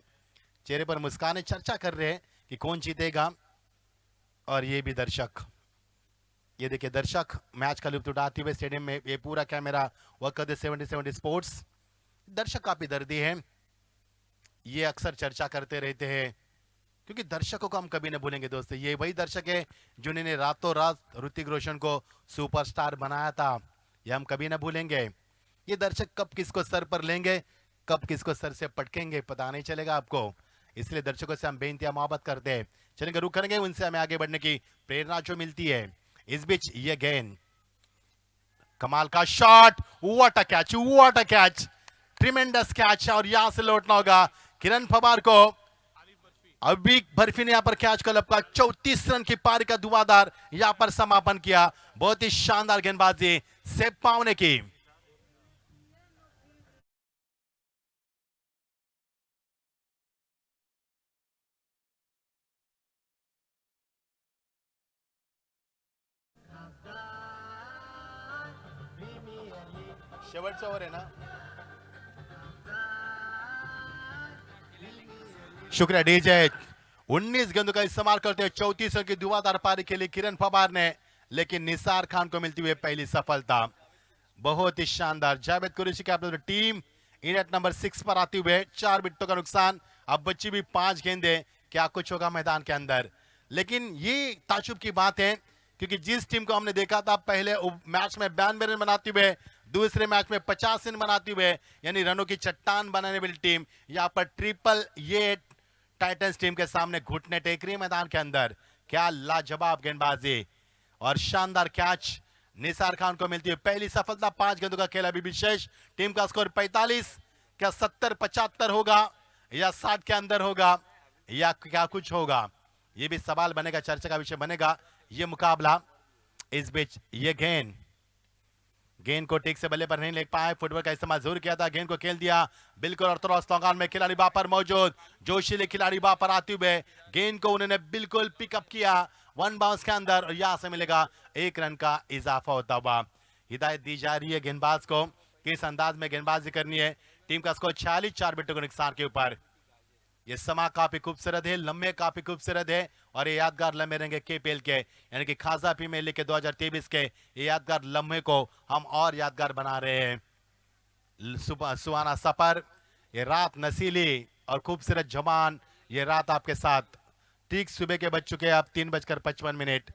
चेहरे पर मुस्कान, चर्चा कर रहे हैं कि कौन जीतेगा। और ये भी दर्शक, ये देखिए दर्शक मैच का लुत्फ उठाते हुए स्टेडियम में, ये पूरा कैमरा वर्क करते 70 स्पोर्ट्स। दर्शक काफी दर्दी हैं, ये अक्सर चर्चा करते रहते हैं, क्योंकि दर्शकों को हम कभी नहीं भूलेंगे दोस्तों। ये वही दर्शक है जिन्होंने रातों रात ऋतिक रोशन को सुपरस्टार बनाया था, ये हम कभी ना भूलेंगे। ये दर्शक कब किसको सर पर लेंगे, कब किसको सर से पटकेंगे, पता नहीं चलेगा आपको। इसलिए दर्शकों से हम बेइंतहा मोहब्बत करते हैं, चलेंगे रुक करेंगे, उनसे हमें आगे बढ़ने की प्रेरणा जो मिलती है। इस बीच ये गेंद, कमाल का shot, what a catch, tremendous catch, और यहां से लौटना होगा किरण पवार को। अभी बर्फी ने यहां पर कैच क्लब का 34 रन की पारी का धुआंधार यहां पर समापन किया। बहुत ही शानदार गेंदबाजी से पावने की। शेवटचं ओव्हर आहे ना, शुक्रिया डीजे। 19 गेंदों का इस्तेमाल करते हुए 34 रन की धुआंधार पारी के लिए किरण पवार ने, लेकिन निसार खान को मिलती हुई पहली सफलता। बहुत ही शानदार। जावेद कुरैशी कैप्टन टीम इन एट नंबर 6 पर आते हुए 4 विकेटों का नुकसान। अब बच्ची भी 5 गेंदे, क्या कुछ होगा मैदान के अंदर। लेकिन ये ताजुब की बात है क्योंकि जिस टीम को हमने देखा था पहले मैच में 92 रन बनाते हुए, दूसरे मैच में 50 रन बनाते हुए, यानी रनों की चट्टान बनाने वाली टीम, यहां पर ट्रिपल ये टाइटंस टीम के सामने घुटने टेक रही है मैदान के अंदर। क्या लाजवाब गेंदबाजी और शानदार कैच निसार खान को मिलती है पहली सफलता। 5 गेंदों का खेल अभी भी शेष। टीम का स्कोर 45। क्या 70-75 होगा या 60 के अंदर होगा या क्या कुछ होगा, यह भी सवाल बनेगा, चर्चा का विषय बनेगा यह मुकाबला। इस बीच ये गेंद को ठीक से बल्ले पर नहीं ले पाए, फुटवर्क का इस्तेमाल जरूर किया था, गेंद को खेल दिया बिल्कुल ऑर्थोडॉक्स लॉन्ग में। खिलाड़ी वहां पर मौजूद, जोशीले खिलाड़ी वहां पर आते हुए गेंद को उन्होंने बिल्कुल पिकअप किया 1 बाउंस के अंदर, और यहां से मिलेगा 1 रन का इजाफा होता हुआ। हिदायत दी जा रही है गेंदबाज को किस अंदाज में गेंदबाजी करनी है। टीम का स्कोर 46, 4 विकेटों के नुकसान के ऊपर। ये समा काफी खूबसूरत है, लम्बे काफी खूबसूरत है, और ये यादगार लम्हे रहेंगे केपीएल के, यानी कि खासा प्रीमियर लीग के 2023 के ये यादगार लम्हे को हम और यादगार बना रहे हैं। सुहाना सफर, ये रात नसीली और खूबसूरत जवान, ये रात आपके साथ ठीक सुबह के बज चुके हैं अब 3:55,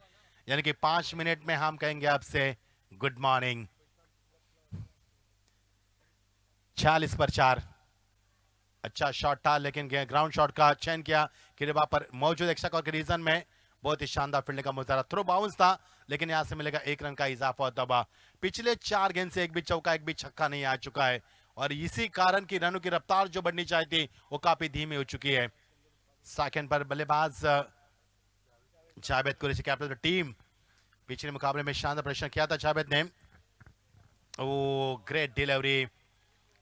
यानी कि 5 मिनट में हम कहेंगे आपसे गुड मॉर्निंग। 46 पर 4, अच्छा शॉट था लेकिन ग्राउंड शॉट का चयन किया कि वहां पर मौजूद एक शक और रीजन में बहुत ही शानदार फील्डिंग का मुजाहरा। थ्रो बाउंस था लेकिन यहां से मिलेगा 1 रन का इजाफा होता हुआ। पिछले 4 गेंद से एक भी चौका एक भी छक्का नहीं आ चुका है, और इसी कारण की रनों की रफ्तार जो बढ़नी चाहिए थी वो काफी धीमी हो चुकी है। सेकंड पर बल्लेबाज जावेद कुरैशी कैप्टन टीम, पिछले मुकाबले में शानदार प्रदर्शन किया था जावेद ने। ओ ग्रेट डिलीवरी,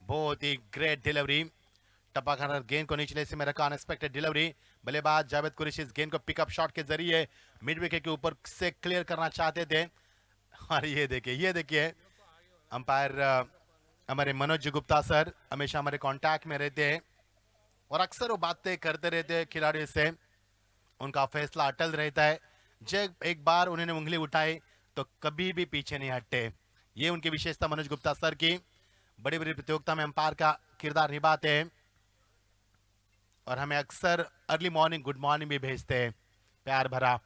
बहुत ही ग्रेट डिलीवरी, टपाखाना गेंद को निचले से में रखा, अनएक्सपेक्टेड डिलीवरी। बल्लेबाज जावेद कुरैशी इस गेंद को पिकअप शॉट के जरिए मिड विकेट के ऊपर से क्लियर करना चाहते थे, और ये देखिए अंपायर हमारे मनोज गुप्ता सर हमेशा हमारे कांटेक्ट में रहते हैं और अक्सर वो बातें करते रहते हैं खिलाड़ियों से, उनका फैसला अटल रहता है। जब एक बार उन्होंने उंगली उठाई तो कभी भी पीछे नहीं हटते, ये उनकी विशेषता मनोज गुप्ता सर की। बड़ी बड़ी प्रतियोगिता में अंपायर का किरदार निभाते हैं और हमें अक्सर अर्ली मॉर्निंग गुड मॉर्निंग भी भेजते हैं प्यार भरा।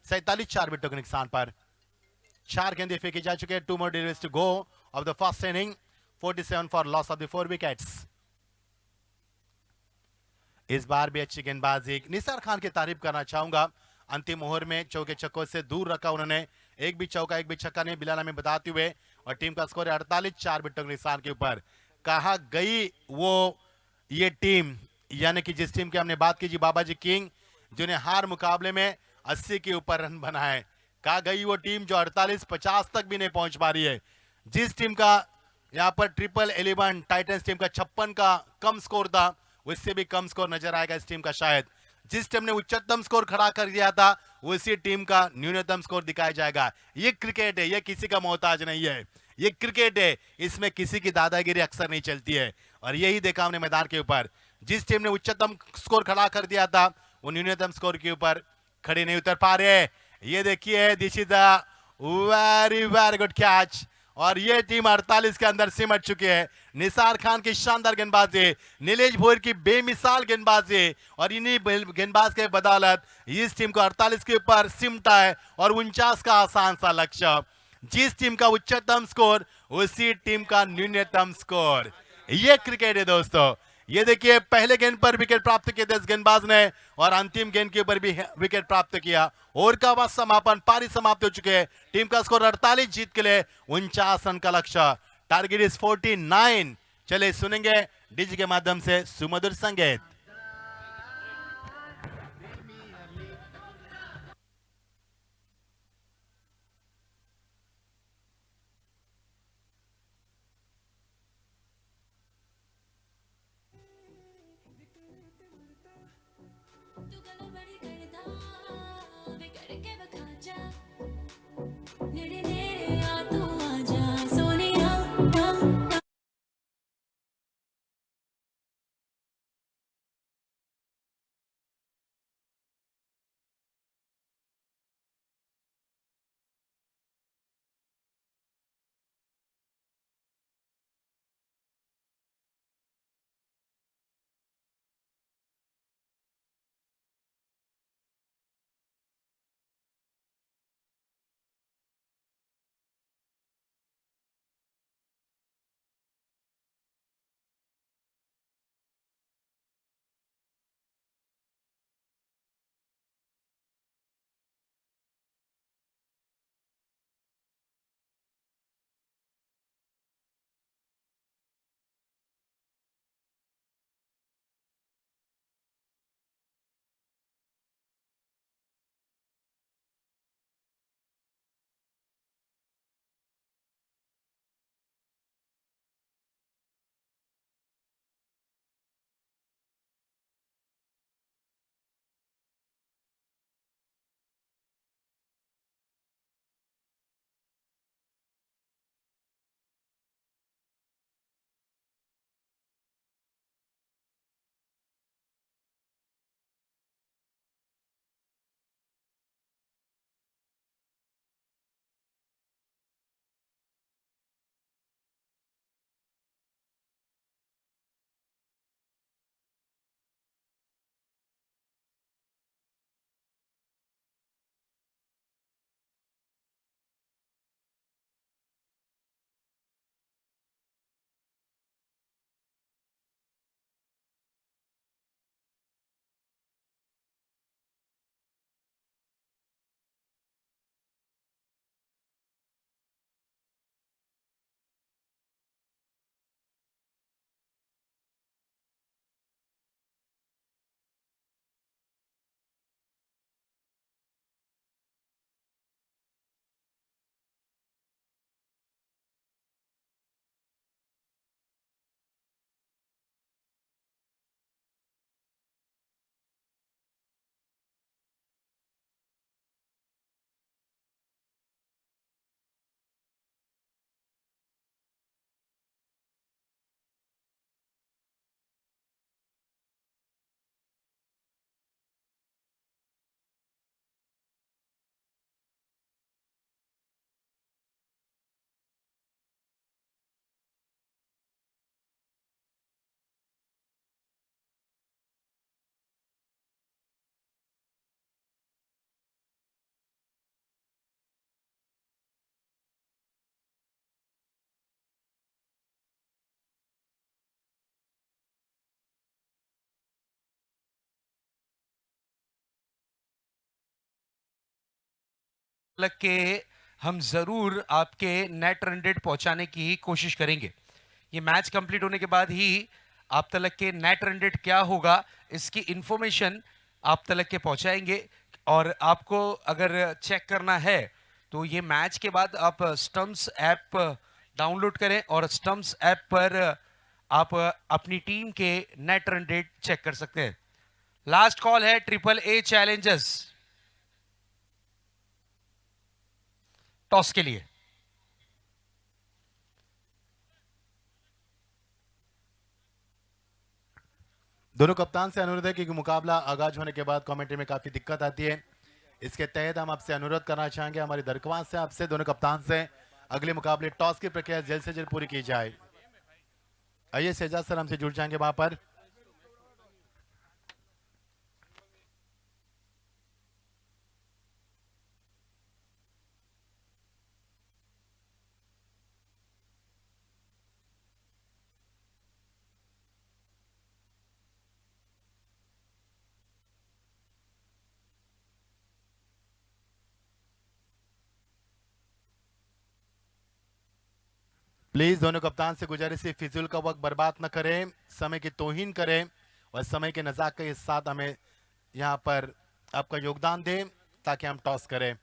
47, 4 विकेटों के नुकसान पर 4 गेंदें फेंकी जा चुके हैं। 2 more deliveries to go of the first inning, 47 for loss of the 4 wickets। इस बार भी अच्छी गेंदबाजी, निसार खान की तारीफ करना चाहूंगा। अंतिम ओवर में चौके छक्कों से दूर रखा उन्होंने, एक भी चौका एक भी छक्का नहीं बिलाना में बताते हुए, और टीम का स्कोर 48, 4 विकेटों के नुकसान के ऊपर। कहा गई वो ये टीम, यानी कि जिस टीम की हमने बात की जी बाबाजी किंग, जिन्हें हर मुकाबले में 80 के ऊपर रन बनाए, कहा गई वो टीम जो 48-50 तक भी नहीं पहुंच पा रही है। जिस टीम का यहां पर 11 टाइटंस टीम का 56 का कम स्कोर था, उससे भी कम स्कोर नजर आएगा इस टीम का शायद। जिस टीम ने उच्चतम स्कोर खड़ा कर दिया था उसी टीम का न्यूनतम स्कोर दिखाया जाएगा। ये क्रिकेट है, ये किसी का मोहताज नहीं है, ये क्रिकेट है, इसमें किसी की दादागिरी अक्सर नहीं चलती है, और यही देखा हमने मैदान के ऊपर। जिस टीम ने उच्चतम स्कोर खड़ा कर दिया था वो न्यूनतम स्कोर के ऊपर खड़े नहीं उतर पा रहे। ये देखिए, this is a very very good catch, और ये टीम 48 के अंदर सिमट चुकी है। निसार खान की शानदार गेंदबाजी, नीलेश भोर की बेमिसाल गेंदबाजी, और इन्हीं गेंदबाज के बदौलत इस टीम को 48 के ऊपर सिमटा है, और 49 का आसान सा लक्ष्य। जिस टीम का उच्चतम स्कोर उसी टीम का न्यूनतम स्कोर, ये क्रिकेट है दोस्तों, ये देखिए पहले गेंद पर विकेट प्राप्त किए थे इस गेंदबाज ने और अंतिम गेंद के ऊपर भी विकेट प्राप्त किया। ओवर का बाद समापन, पारी समाप्त हो चुके हैं। टीम का स्कोर 48 जीत के लिए 49 रन का लक्ष्य। Target is 49। चले सुनेंगे डीजे के माध्यम से सुमधुर संगीत। लग के हम जरूर आपके नेट रन रेट पहुंचाने की कोशिश करेंगे। ये मैच कंप्लीट होने के बाद ही आप तलक के नेट रन रेट क्या होगा इसकी इंफॉर्मेशन आप तलक के पहुंचाएंगे। और आपको अगर चेक करना है तो ये मैच के बाद आप स्टम्प्स ऐप डाउनलोड करें और स्टम्प्स ऐप पर आप अपनी टीम के नेट रन रेट चेक कर सकते हैं। लास्ट कॉल है ट्रिपल ए चैलेंजर्स टॉस के लिए। दोनों कप्तान से अनुरोध है क्योंकि मुकाबला आगाज होने के बाद कमेंट्री में काफी दिक्कत आती है। इसके तहत हम आपसे अनुरोध करना चाहेंगे, हमारी दरख्वास्त है आपसे दोनों कप्तान से, अगले मुकाबले टॉस की प्रक्रिया जल्द से जल्द पूरी की जाए। आइए शहजाद सर हमसे जुड़ जाएंगे वहां पर। प्लीज दोनों कप्तान से गुजारिश है, फिजूल का वक्त बर्बाद न करें, समय की तौहीन करें और समय के नजाकत के साथ हमें यहाँ पर आपका योगदान दें ताकि हम टॉस करें।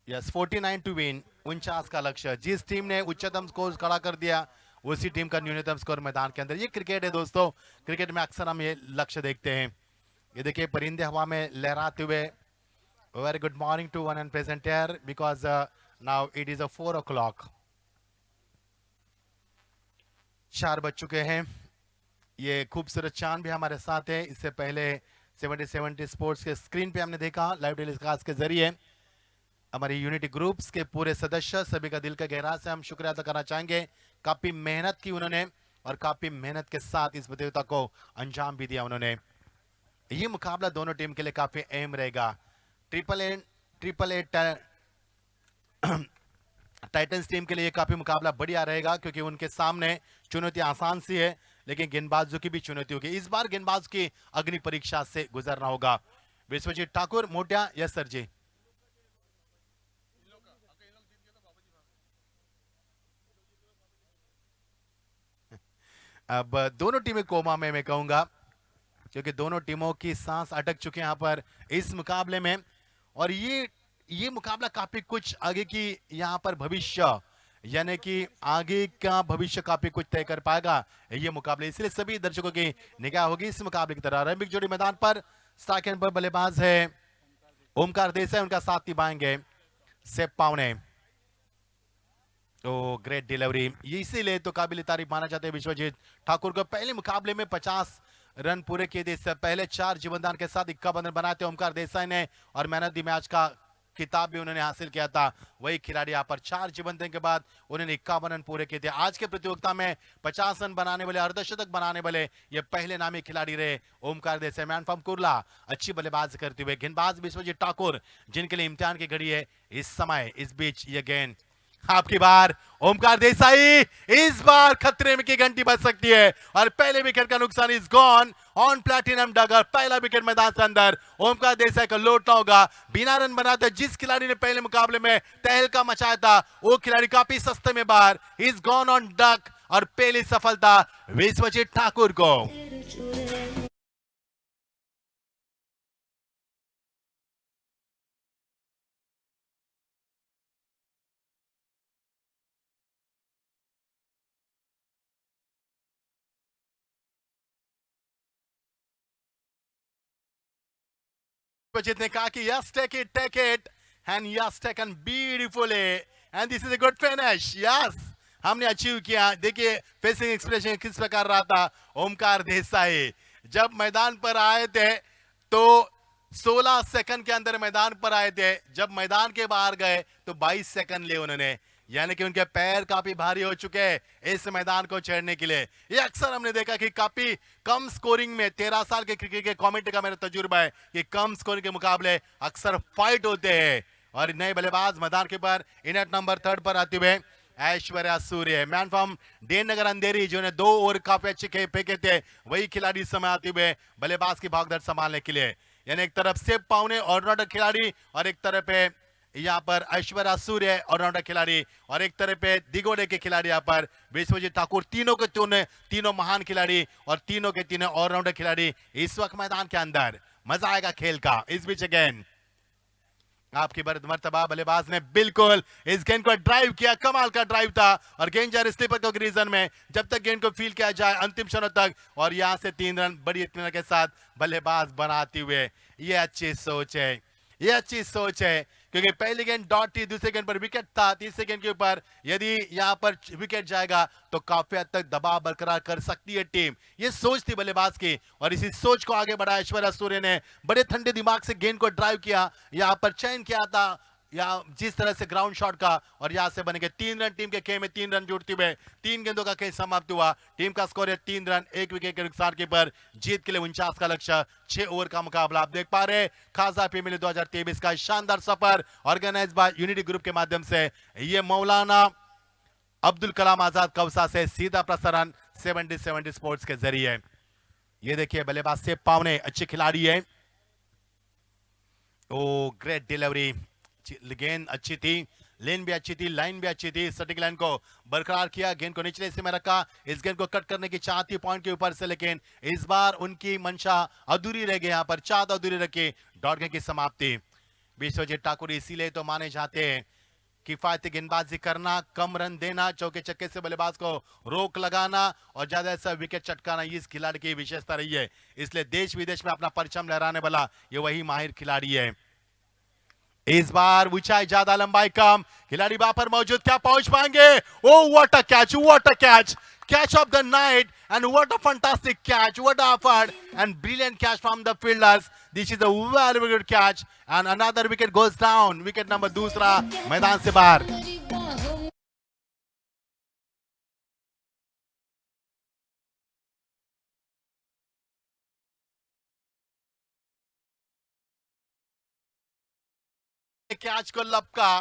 यस 49 टू विन, 49 का लक्ष्य। जिस टीम ने उच्चतम स्कोर खड़ा कर दिया उसी टीम का न्यूनतम स्कोर मैदान के अंदर। ये क्रिकेट है दोस्तों, क्रिकेट में अक्सर हम ये लक्ष्य देखते हैं। ये देखिए परिंदे हवा में लहराते हुए। Very good morning to one and present here because now it is 4 o'clock। 4 बज चुके हैं। ये खूबसूरत चांद भी हमारे साथ है। इससे पहले 70 स्पोर्ट्स के स्क्रीन पे हमने देखा लाइव टेलीकास्ट के जरिए। हमारी यूनिटी ग्रुप्स के पूरे सदस्य सभी का दिल का गहरा से हम शुक्रिया अदा करना चाहेंगे। काफी मेहनत की उन्होंने और काफी मेहनत के साथ इस प्रतियोगिता को अंजाम भी दिया उन्होंने। ये मुकाबला दोनों टीम के लिए काफी अहम रहेगा। ट्रिपल ए टाइटंस टीम के लिए काफी मुकाबला बढ़िया रहेगा क्योंकि उनके सामने चुनौती आसान सी है, लेकिन गेंदबाजों की भी चुनौती होगी। इस बार गेंदबाज की अग्नि परीक्षा से गुजरना होगा। विश्वजीत ठाकुर मोटिया। यस सर जी। अब दोनों टीमें कोमा में मैं कहूंगा क्योंकि दोनों टीमों की सांस अटक चुके हैं यहाँ पर इस मुकाबले में। और ये मुकाबला काफी कुछ आगे की यहाँ पर भविष्य यानी कि आगे का भविष्य काफी कुछ तय कर पाएगा ये मुकाबले। इसलिए सभी दर्शकों की निगाह होगी इस मुकाबले की तरह। रैम्बिक जोड़ी मैदान पर स्टार्ट एंड पर बल्लेबाज है ओमकार देसाई, उनका साथ निभाएंगे सेप पावने। ओ ग्रेट डिलीवरी। इसीलिए तो काबिल तारीफ माना जाता है विश्वजीत ठाकुर को। पहले मुकाबले में 50 रन पूरे किए थे। इससे पहले 4 जीवनदान के साथ 51 रन बनाए थे ओमकार देसाई ने और मैन ऑफ द मैच का खिताब भी उन्होंने हासिल किया था। वही खिलाड़ी यहाँ पर 4 जीवनदान के बाद उन्होंने 51 रन पूरे किए थे। आज के प्रतियोगिता में 50 रन बनाने वाले, अर्धशतक बनाने वाले ये पहले नामी खिलाड़ी रहे ओमकार देसाई। मैन फ्रॉम कुर्ला अच्छी बल्लेबाज करते हुए गेंदबाज विश्वजीत ठाकुर जिनके लिए इम्तिहान की घड़ी है इस समय। इस बीच ये गेंद आपकी बार ओमकार देसाई, इस बार खतरे में की घंटी बज सकती है और पहले विकेट का नुकसान इज गॉन ऑन प्लैटिनम डगर। पहला विकेट मैदान से अंदर ओमकार देसाई को लौटना होगा बिना रन बनाते। जिस खिलाड़ी ने पहले मुकाबले में तहलका मचाया था वो खिलाड़ी काफी सस्ते में बाहर। इज गॉन ऑन डक और पहली सफलता विश्वजीत ठाकुर को। विश्वजीत ने कहा कि yes take it and yes taken beautifully and this is a good finish. Yes हमने अचीव किया। देखिए फेसिंग एक्सप्रेशन किस प्रकार रहा था ओमकार देसाई जब मैदान पर आए थे तो 16 सेकंड के अंदर मैदान पर आए थे। जब मैदान के बाहर गए तो 22 सेकंड लिए उन्होंने, यानी कि उनके पैर काफी भारी हो चुके हैं इस मैदान को चढ़ने के लिए। ये अक्सर हमने देखा कि काफी कम स्कोरिंग में 13 साल के क्रिकेट के कमेंट्री का मेरा तजुर्बा है कि कम स्कोरिंग के मुकाबले अक्सर फाइट होते हैं। और नए बल्लेबाज मैदान के पर इनट नंबर 3 पर आते हुए ऐश्वर्या सूर्य। मैन फ्रॉम डी नगर अंधेरी जिन्होंने 2 ओवर काफी अच्छे फेंके थे वही खिलाड़ी समय आते हुए बल्लेबाज की भागदौड़ संभालने के लिए। यानी एक तरफ से पावने ऑलराउंडर खिलाड़ी और एक तरफ है यहाँ पर ऐश्वर्या सूर्य ऑलराउंडर खिलाड़ी और एक तरफ पे दिगोड़े के खिलाड़ी यहाँ पर विश्वजीत ठाकुर। तीनों के तीनों महान खिलाड़ी और तीनों के तीनों ऑलराउंडर खिलाड़ी इस वक्त मैदान के अंदर। मजा आएगा खेल का। इस बीच गेंद आपकी मर्तबा बल्लेबाज ने बिल्कुल इस गेंद को ड्राइव किया। कमाल का ड्राइव था और गेंद जा रही स्लीपर को रीजन में जब तक गेंद को फील किया जाए अंतिम क्षणों तक और यहां से 3 रन बड़ी इत्मीनान के साथ बल्लेबाज बनाते हुए। ये अच्छी सोच है, ये अच्छी सोच है क्योंकि पहली गेंद डॉट थी, दूसरे गेंद पर विकेट था, तीसरे गेंद के ऊपर यदि यहां पर विकेट जाएगा तो काफी हद तक दबाव बरकरार कर सकती है टीम। ये सोच थी बल्लेबाज की और इसी सोच को आगे बढ़ाया ऐश्वर्या सूर्य ने। बड़े ठंडे दिमाग से गेंद को ड्राइव किया, यहां पर चयन किया था या जिस तरह से ग्राउंड शॉट का और यहां से बनेंगे 3 रन। टीम के खेल में 3 रन जुड़ते हुए 3 गेंदों का खेल समाप्त हुआ। टीम का स्कोर है 3 रन 1 विकेट के नुकसान के पर जीत के लिए 49 का लक्ष्य। 6 ओवर का मुकाबला आप देख पा रहे खासा प्रीमियर लीग 2023 का शानदार सफर ऑर्गेनाइज बाय यूनिटी ग्रुप के माध्यम से। ये मौलाना अब्दुल कलाम आजाद कौसा से सीधा प्रसारण 70 स्पोर्ट्स के जरिए। ये देखिए बल्लेबाज से पावने अच्छे खिलाड़ी है। ओ ग्रेट डिलीवरी, गेंद अच्छी थी लेन भी अच्छी थी, लाइन भी अच्छी थी, स्टैटिक लाइन को बरकरार किया, गेंद को निचले हिस्से में रखा, इस गेंद को कट करने की चाहत थी पॉइंट के ऊपर से, लेकिन इस बार उनकी मंशा अधूरी रह गई, यहाँ पर चाहत अधूरी रखी, डॉट गेंद की समाप्ति। विश्वजीत ठाकुर इसीलिए तो माने जाते हैं, किफायती गेंदबाजी करना, कम रन देना, चौके छक्के से बल्लेबाज को रोक लगाना और ज्यादा ऐसा विकेट चटकाना, इस खिलाड़ी की विशेषता रही है। इसलिए देश विदेश में अपना परचम लहराने वाला ये वही माहिर खिलाड़ी है। इस बार ऊंचाई ज्यादा लंबाई कम, खिलाड़ी वहां पर मौजूद, क्या पहुंच पाएंगे? Oh what a catch, what a catch, catch of the night, and what a fantastic catch, what a effort and brilliant catch from the fielders. This is a very good catch and another wicket goes down, wicket number दूसरा मैदान से बाहर। Catch को लपका,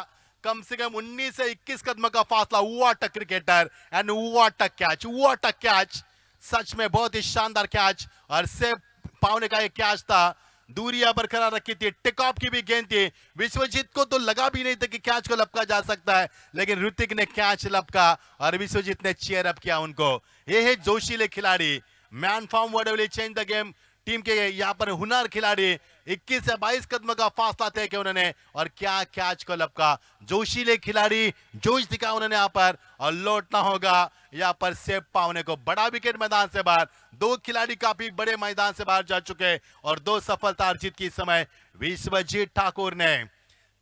कम से कम 19 से 21 कदम का फासला, what a cricketer and what a catch, what a catch, सच में बहुत ही शानदार कैच और सेफ पाने का एक कैच था, दूरियां बरकरार रखी थी, टेक ऑफ की भी गेंद थी, विश्वजीत को तो लगा भी नहीं था कि कैच को लपका जा सकता है, लेकिन ऋतिक ने कैच लपका और विश्वजीत ने चेयर अप किया उनको। ये है जोशीले खिलाड़ी, man form word will change the game, team के यहाँ पर हुनर खिलाड़ी, 21 से 22 कदम का फासला तय किया उन्होंने और क्या कैच को लपका, जोशीले खिलाड़ी, जोश दिखा उन्होंने यहाँ पर और लौटना होगा यहाँ पर सेफ पाने को। बड़ा विकेट मैदान से बाहर, दो खिलाड़ी काफी बड़े मैदान से बाहर जा चुके और दो सफलता अर्जित की समय विश्वजीत ठाकुर ने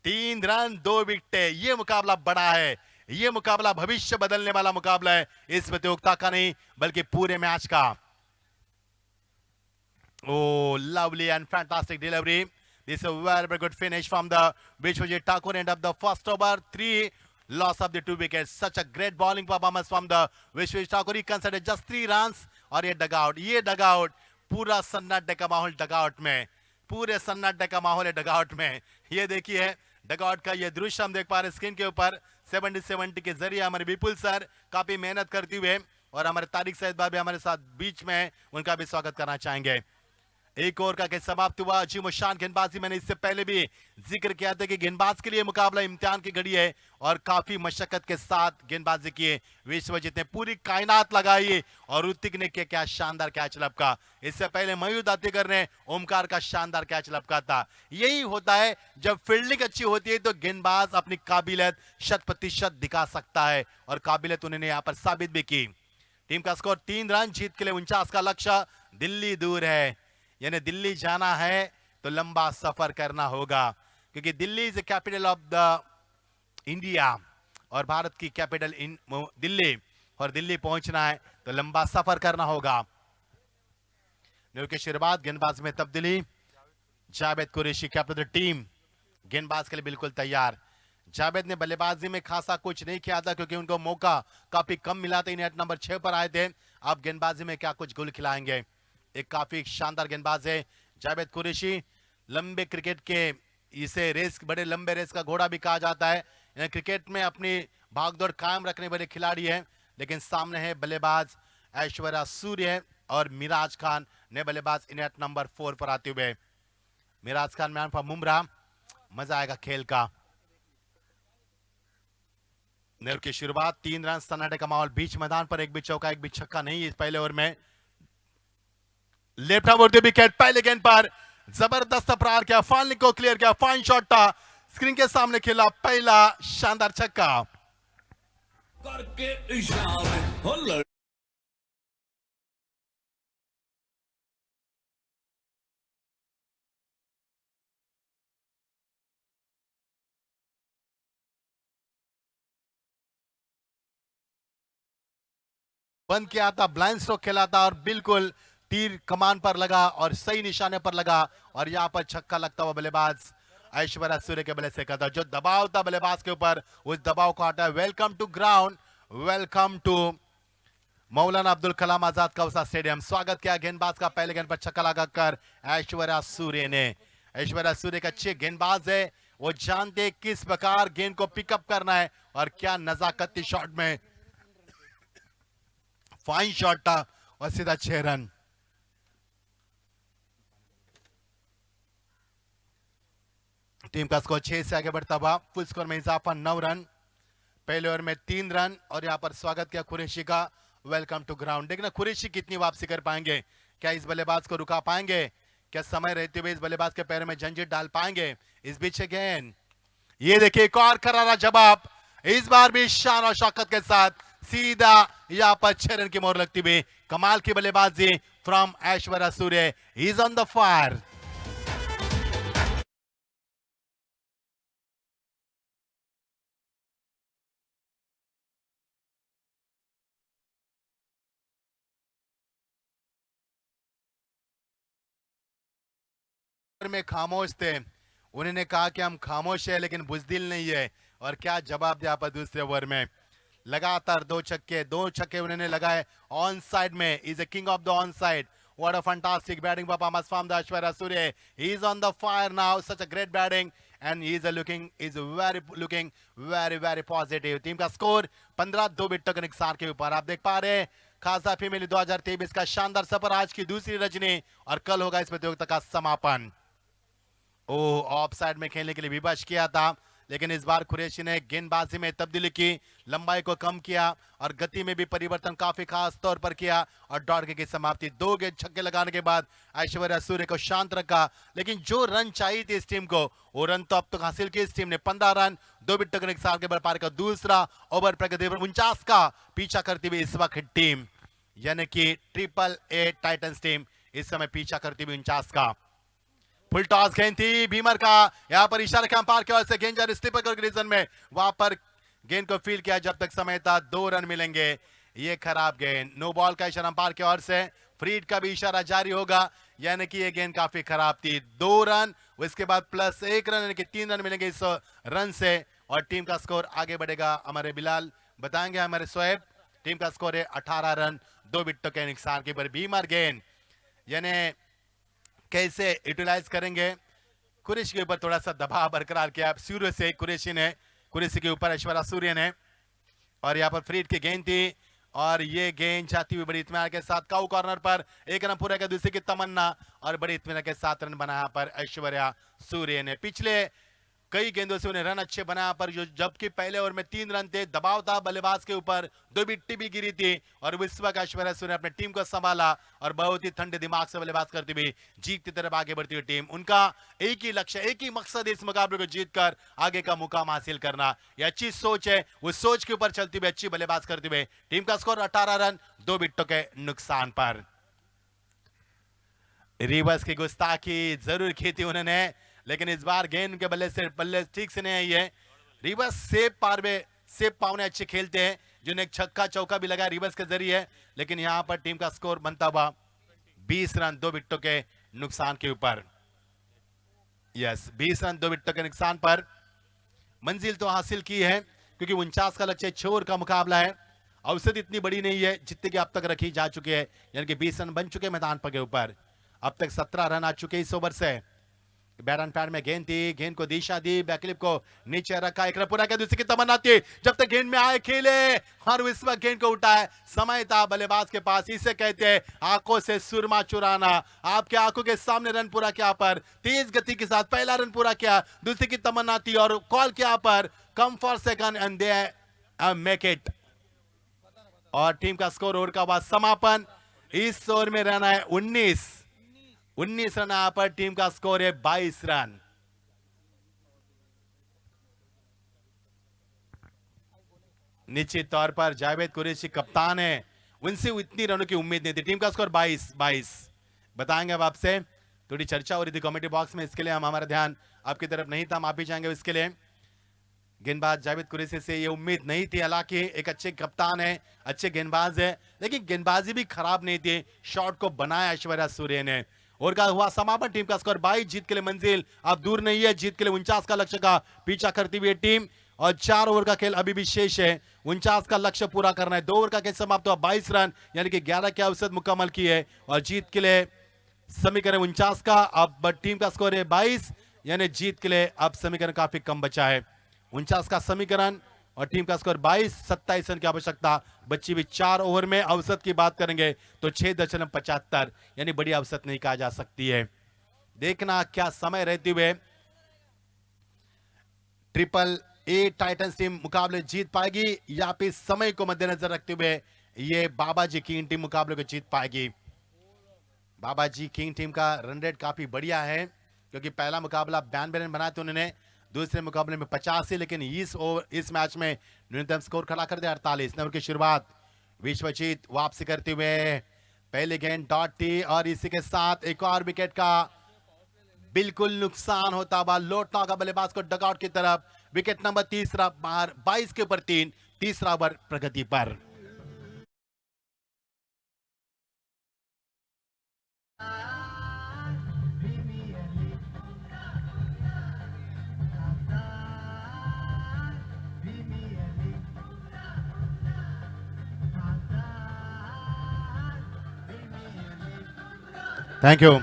3 रन 2 विकेट। ये मुकाबला बड़ा है, ये मुकाबला भविष्य बदलने वाला मुकाबला है, इस प्रतियोगिता का नहीं बल्कि पूरे मैच का। Oh, lovely and fantastic delivery. This is a very, very good finish from the Vishwajit Thakur. End of the first over, 3 loss of the 2 wickets. Such a great bowling performance from the Vishwajit Thakur. He considered just 3 runs और ये dugout पूरा सन्नाटे का माहौल dugout में, पूरे सन्नाटे का माहौल है डगआउट में। ये देखिए डगआउट का ये दृश्य हम देख पा रहे हैं स्क्रीन के ऊपर। 70 के जरिए हमारे विपुल सर काफी मेहनत करते हुए और हमारे तारिक सैयद भाई भी हमारे साथ बीच में, उनका भी स्वागत करना चाहेंगे। एक ओवर का खेल समाप्त हुआ। अजीम शान गेंदबाजी, मैंने इससे पहले भी जिक्र किया था कि गेंदबाज के लिए मुकाबला इम्तिहान की घड़ी है और काफी मशक्कत के साथ गेंदबाजी की विश्वजीत ने, पूरी कायनात लगाई और ऋतिक ने क्या शानदार कैच लपका। इससे पहले मयूर दातीकर ने ओमकार का शानदार कैच लपका था। यही होता है जब फील्डिंग अच्छी होती है तो गेंदबाज अपनी काबिलियत 100% दिखा सकता है और काबिलियत उन्होंने यहाँ पर साबित भी की। टीम का स्कोर 3 रन, जीत के लिए 49 का लक्ष्य, दिल्ली दूर है, यानी दिल्ली जाना है तो लंबा सफर करना होगा क्योंकि Delhi is the capital of the India और भारत की कैपिटल इन दिल्ली, और दिल्ली पहुंचना है तो लंबा सफर करना होगा। न्यू के शुरुआत, गेंदबाज में तब्दीली, Javed Qureshi captain the team, गेंदबाज के लिए बिल्कुल तैयार। जावेद ने बल्लेबाजी में खासा कुछ नहीं किया था क्योंकि उनको मौका काफी कम मिला था, नेट नंबर 6 पर आए थे। अब गेंदबाजी में क्या कुछ गुल खिलाएंगे। एक काफी शानदार गेंदबाज है जावेद कुरैशी, लंबे क्रिकेट के इसे रेस, बड़े लंबे रेस का घोड़ा भी कहा जाता है। क्रिकेट में अपनी भागदौड़ कायम रखने वाले खिलाड़ी है, लेकिन सामने है बल्लेबाज ऐश्वर्या सूर्य और मिराज खान ने बल्लेबाज नेट नंबर 4 पर आते हुए। मिराज खान मैन फॉर मुमरा, मजा आएगा खेल का। नेहरू की शुरुआत, 3 रन, सन्नाटे का माहौल बीच मैदान पर, एक भी चौका एक भी छक्का नहीं इस पहले ओवर में। लेफ्ट हैंड उड़ती विकेट, पहले गेंद पर जबरदस्त प्रहार किया, फाइनल को क्लियर किया, फाइन शॉट था, स्क्रीन के सामने खेला पहला शानदार छक्का। करके इशारे बंद किया था, ब्लाइंड स्ट्रोक खेला था और बिल्कुल तीर कमान पर लगा और सही निशाने पर लगा और यहां पर छक्का लगता हुआ बल्लेबाज ऐश्वर्या सूर्य के बल्ले से करता, जो दबाव था बल्लेबाज के ऊपर उस दबाव को हटा। Welcome to ground, welcome to Maulana Abdul Kalam Azad Kausa stadium. स्वागत किया गेंदबाज का, पहले गेंद पर छक्का लगाकर ऐश्वर्या सूर्य ने। ऐश्वर्या सूर्य एक अच्छे गेंदबाज है, वो जानते किस प्रकार गेंद को पिकअप करना है और क्या नजाकती शॉट में, फाइन शॉट था और सीधा 6 रन। टीम का स्कोर 6 से आगे बढ़ता हुआ, फुल स्कोर में इजाफा 9 रन, पहले ओवर में 3 रन। और यहाँ पर स्वागत किया कुरैशी का, वेलकम टू ग्राउंड। देखना कुरैशी कितनी वापसी कर पाएंगे, क्या इस बल्लेबाज को रुका पाएंगे, क्या समय रहते हुए इस बल्लेबाज के पैरों में झंझट डाल पाएंगे। इस बीच अगेन ये देखिए एक और करारा जवाब, इस बार भी शान और शौकत के साथ सीधा यहाँ पर 6 रन की मोहर लगती हुई। कमाल की बल्लेबाजी from Aishwarya Surya, is on the fire. में खामोश थे, उन्होंने कहा कि हम खामोश है लेकिन बुजदिल नहीं है, और क्या जवाब दिया पर दूसरे ओवर में लगातार 2 छक्के उन्होंने लगाए ऑन साइड में। Is a king of the on side. What a fantastic batting performance from the Aishwarya Surya. He is on the fire now. Such a great batting, and he is looking very positive. Team का score 15-2 विकेटों के नुकसान के ऊपर। आप देख पा रहे हैं खासा फीमेल 2023 का शानदार सफर, आज की दूसरी रजनी, और कल होगा इस प्रतियोगिता का समापन। ऑफ साइड में खेलने के लिए विवश किया था, लेकिन इस बार कुरैशी ने गेंदबाजी में तब्दीली की, लंबाई को कम किया और गति में भी परिवर्तन काफी खास तौर पर किया, और दौड़ की समाप्ति 2 गेंद छक्के लगाने के बाद ऐश्वर्या सूर्य को शांत रखा। लेकिन जो रन चाहिए थे इस टीम को, वो रन तो अब तक हासिल किए इस टीम ने। 15 रन 2 विकेट के नुकसान के बाद पारी का दूसरा ओवर प्रगति 49 का पीछा करती हुई इस वक्त टीम, यानी कि ट्रिपल ए टाइटंस टीम इस समय पीछा करती हुई 49 का। फुल टॉस गेंद थी भीमर का, यहां पर इशारा के अंपायर की ओर से गेंद जा स्लीपर रीजन में, वहां पर गेंद को फील किया जब तक समय था 2 रन मिलेंगे। ये खराब गेंद, नो बॉल का इशारा अंपायर की ओर से, फ्रीड का भी इशारा जारी होगा, यानी कि ये गेंद काफी खराब थी। 2 रन, उसके बाद प्लस 1 रन, यानी कि 3 रन मिलेंगे इस रन से, और टीम का स्कोर आगे बढ़ेगा। हमारे बिलाल बताएंगे, हमारे शोएब। टीम का स्कोर है 18 रन 2 विकेटों के नुकसान के ऊपर। भीमर गेंद यानी कैसे यूटिलाइज करेंगे, कुरैशी के ऊपर थोड़ा सा दबाव बरकरार किया सूर्य से, कुरैशी के ऊपर ऐश्वर्या सूर्य ने, और यहाँ पर फ्रीड की गेंद थी, और ये गेंद जाती हुई बड़ी इत्मीनान के साथ काउ कॉर्नर पर, 1 रन पूरा किया दूसरे की तमन्ना, और बड़ी इत्मीनान के साथ रन बनाया पर ऐश्वर्या सूर्य ने। पिछले कई गेंदों से उन्हें रन अच्छे बनाया, पर जो जबकि पहले ओवर में 3 रन थे, दबाव था बल्लेबाज के ऊपर, 2 विकेट भी गिरी थी, और इस वक्त ऐश्वर्या सूर्य ने अपनी टीम को संभाला, और बहुत ही ठंडे दिमाग से बल्लेबाज करती हुई जीत की तरफ आगे बढ़ती हुई टीम। उनका एक ही लक्ष्य, एक ही मकसद, इस मुकाबले को जीतकर आगे का मुकाम हासिल करना। यह अच्छी सोच है, उस सोच के ऊपर चलती हुई अच्छी बल्लेबाज करते हुए टीम का स्कोर 18 रन 2 विकेटों के नुकसान पर। रिवर्स की गुस्ताखी जरूर की थी उन्होंने, लेकिन इस बार गेंद के बल्ले ठीक से नहीं आई है। रिवर्स सेब पावने अच्छे खेलते हैं, जिन्हें एक छक्का चौका भी लगा रिवर्स के जरिए, लेकिन यहां पर टीम का स्कोर बनता हुआ 20 रन 2 विकेटों के नुकसान के ऊपर। यस, 20 रन 2 विकेटों के नुकसान पर मंजिल तो हासिल की है, क्योंकि 49 का लक्ष्य 6 ओवर का मुकाबला है। औसत इतनी बड़ी नहीं है जितने की अब तक रखी जा चुकी है, यानी कि 20 रन बन चुके मैदान पर के ऊपर। अब तक 17 रन आ चुके इस ओवर से। बैट एंड पैड में गेंद थी, गेंद को दिशा दी, बैकलिप को नीचे रखा, एक रन पूरा किया दूसरी की तमन्ना थी, जब तक गेंद में आए खेले, और इस वक्त गेंद को उठाए, समय था बल्लेबाज के पास। इसे कहते हैं आंखों से सुरमा चुराना। आपके आंखों के सामने रन पूरा किया पर तेज गति के साथ पहला रन पूरा किया, दूसरी की तमन्ना थी, और कॉल किया पर come for second and they make it. और टीम का स्कोर ओवर का बाद समापन। इस ओवर में रहना है 19 रन, यहां पर टीम का स्कोर है 22 रन। निश्चित तौर पर जावेद कुरैशी कप्तान है, उनसे इतनी रनों की उम्मीद नहीं थी। टीम का स्कोर 22 बताएंगे अब आपसे। थोड़ी चर्चा हो रही थी कमेटी बॉक्स में, इसके लिए हमारा ध्यान आपकी तरफ नहीं था, माफी चाहेंगे इसके लिए। गेंदबाज जावेद कुरैशी से ये उम्मीद नहीं थी, हालांकि एक अच्छे कप्तान है, अच्छे गेंदबाज है, लेकिन गेंदबाजी भी खराब नहीं थी। शॉट को बनाया ऐश्वर्या सूर्य ने, और का हुआ समापन। टीम का स्कोर 22, जीत के लिए मंजिल अब दूर नहीं है, जीत के लिए 49 का लक्ष्य का पीछा करती हुई टीम, और 4 ओवर का खेल अभी भी शेष है। 49 का लक्ष्य पूरा करना है, 2 ओवर का खेल समाप्त हुआ, 22 रन यानी कि 11 की औसत मुकम्मल की है, और जीत के लिए समीकरण 49 का। अब टीम का स्कोर है 22, यानी जीत के लिए अब समीकरण काफी कम बचा है। 49 का समीकरण और टीम का स्कोर 22, 27 रन की आवश्यकता बची भी 4 ओवर में। औसत की बात करेंगे तो 6.75 यानी बड़ी औसत नहीं कहा जा सकती है। देखना क्या समय रहते हुए ट्रिपल ए टाइटंस टीम मुकाबले जीत पाएगी या फिर समय को मद्देनजर रखते हुए ये बाबाजी किंग टीम मुकाबले को जीत पाएगी? बाबाजी किंग टीम का रन रेट काफी बढ़िया है क्योंकि पहला मुकाबला 92 रन बनाए थे उन्होंने, दूसरे मुकाबले में 85, लेकिन इस मैच में न्यूनतम स्कोर खड़ा कर दिया 48। नंबर की शुरुआत विश्वजीत वापसी करते हुए पहले गेंद डॉट टी और इसी के साथ एक और विकेट का बिल्कुल नुकसान होता हुआ लौटना होगा बल्लेबाज को डगआउट की तरफ। विकेट नंबर तीसरा बाहर 22 के ऊपर 3, तीसरा ओवर प्रगति पर। Thank you.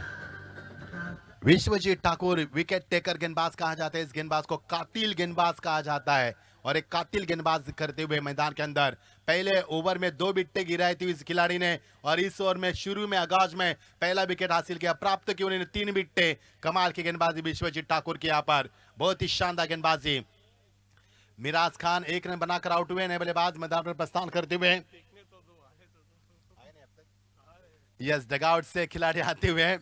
Vishwajeet Thakur wicket taker गेंदबाज कहा जाता है, इस गेंदबाज को कातिल गेंदबाज कहा जाता है और एक कातिल गेंदबाज करते हुए मैदान के अंदर पहले ओवर में 2 विकेटें गिराई थी इस खिलाड़ी ने और इस ओवर में शुरू में आगाज में पहला विकेट हासिल किया, प्राप्त की उन्होंने 3 विकेटें। कमाल की गेंदबाजी विश्वजीत ठाकुर की यहाँ पर, बहुत ही शानदार गेंदबाजी। मिराज खान 1 रन बनाकर आउट हुए, नए बल्लेबाज मैदान पर प्रस्थान करते हुए। यस, डगआउट से खिलाड़ी आते हुए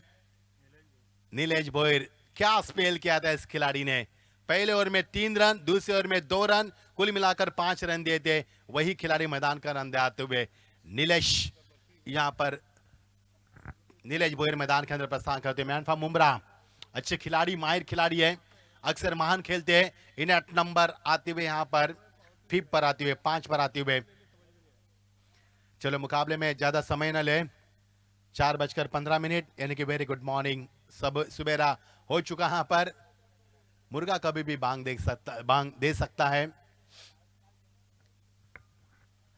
नीलेश भोयर, क्या स्पेल किया था इस खिलाड़ी ने। पहले ओवर में 3 रन, दूसरे ओवर में 2 रन, कुल मिलाकर 5 रन दिए थे। वही खिलाड़ी मैदान का रन आते हुए नीलेश यहां पर नीलेश भोयर मैदान के अंदर प्रस्थान करते हुए। मैन मुमरा अच्छे खिलाड़ी, माहिर खिलाड़ी है, अक्सर महान खेलते हैं। इन्हें 8 नंबर आते हुए यहां पर 5 पर आते हुए 5 पर आते हुए। चलो मुकाबले में ज्यादा समय न ले, 4:15 यानी कि वेरी गुड मॉर्निंग। सब सुबेरा हो चुका यहाँ पर। मुर्गा कभी भी बांग दे सकता है।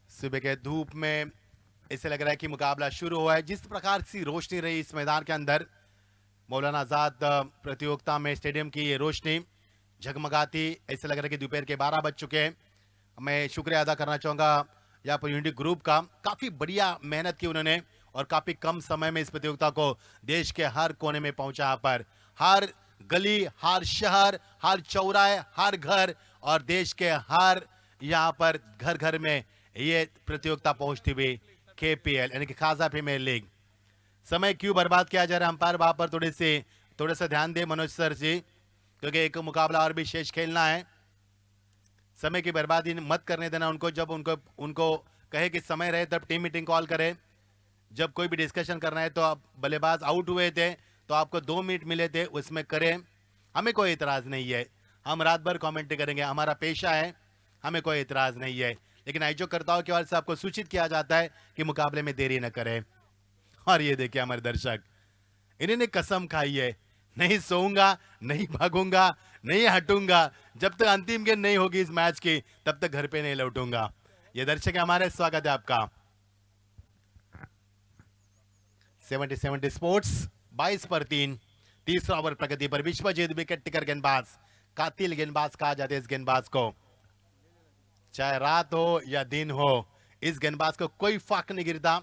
सुबह के धूप में ऐसे लग रहा है कि मुकाबला शुरू हुआ है। जिस प्रकार से रोशनी रही इस मैदान के अंदर, मौलाना आजाद प्रतियोगिता में स्टेडियम की ये रोशनी झगमगाती, ऐसे लग रहा है कि दोपहर के 12 बज चुके हैं। मैं शुक्रिया अदा करना चाहूंगा यहाँ पर यूनिटी ग्रुप का, काफी बढ़िया मेहनत की उन्होंने और काफी कम समय में इस प्रतियोगिता को देश के हर कोने में पहुंचा। पर हर गली, हर शहर, हर चौराहे, हर घर और देश के हर यहाँ पर घर घर में ये प्रतियोगिता पहुंचती हुई। केपीएल यानी कि खासा प्रीमियर लीग। समय क्यों बर्बाद किया जा रहा है अंपायर वहां पर थोड़े से ध्यान दे मनोज सर जी, क्योंकि एक मुकाबला और भी शेष खेलना है। समय की बर्बादी मत करने देना उनको। जब उनको कहे कि समय रहे तब टीम मीटिंग कॉल करें। जब कोई भी डिस्कशन करना है तो आप बल्लेबाज आउट हुए थे तो आपको 2 मिनट मिले थे, उसमें करें, हमें कोई इतराज नहीं है। हम रात भर कमेंट्री करेंगे, हमारा पेशा है, हमें कोई इतराज नहीं है। लेकिन आयोजकर्ताओं की ओर से आपको सूचित किया जाता है कि मुकाबले में देरी न करें। और ये देखिए हमारे दर्शक, इन्होंने कसम खाई है, नहीं सोऊंगा, नहीं भागूंगा, नहीं हटूंगा जब तक अंतिम गेंद नहीं होगी इस मैच की, तब तक घर पे नहीं लौटूंगा। ये दर्शक है हमारे, स्वागत है आपका। 70 स्पोर्ट्स 22 पर 3, तीसरा ओवर प्रगति पर। विश्वजीत विकेट टिकर गेंदबाज, कातिल गेंदबाज कहा जाता है इस गेंदबाज को। चाहे रात हो या दिन हो, इस गेंदबाज को कोई फर्क नहीं गिरता,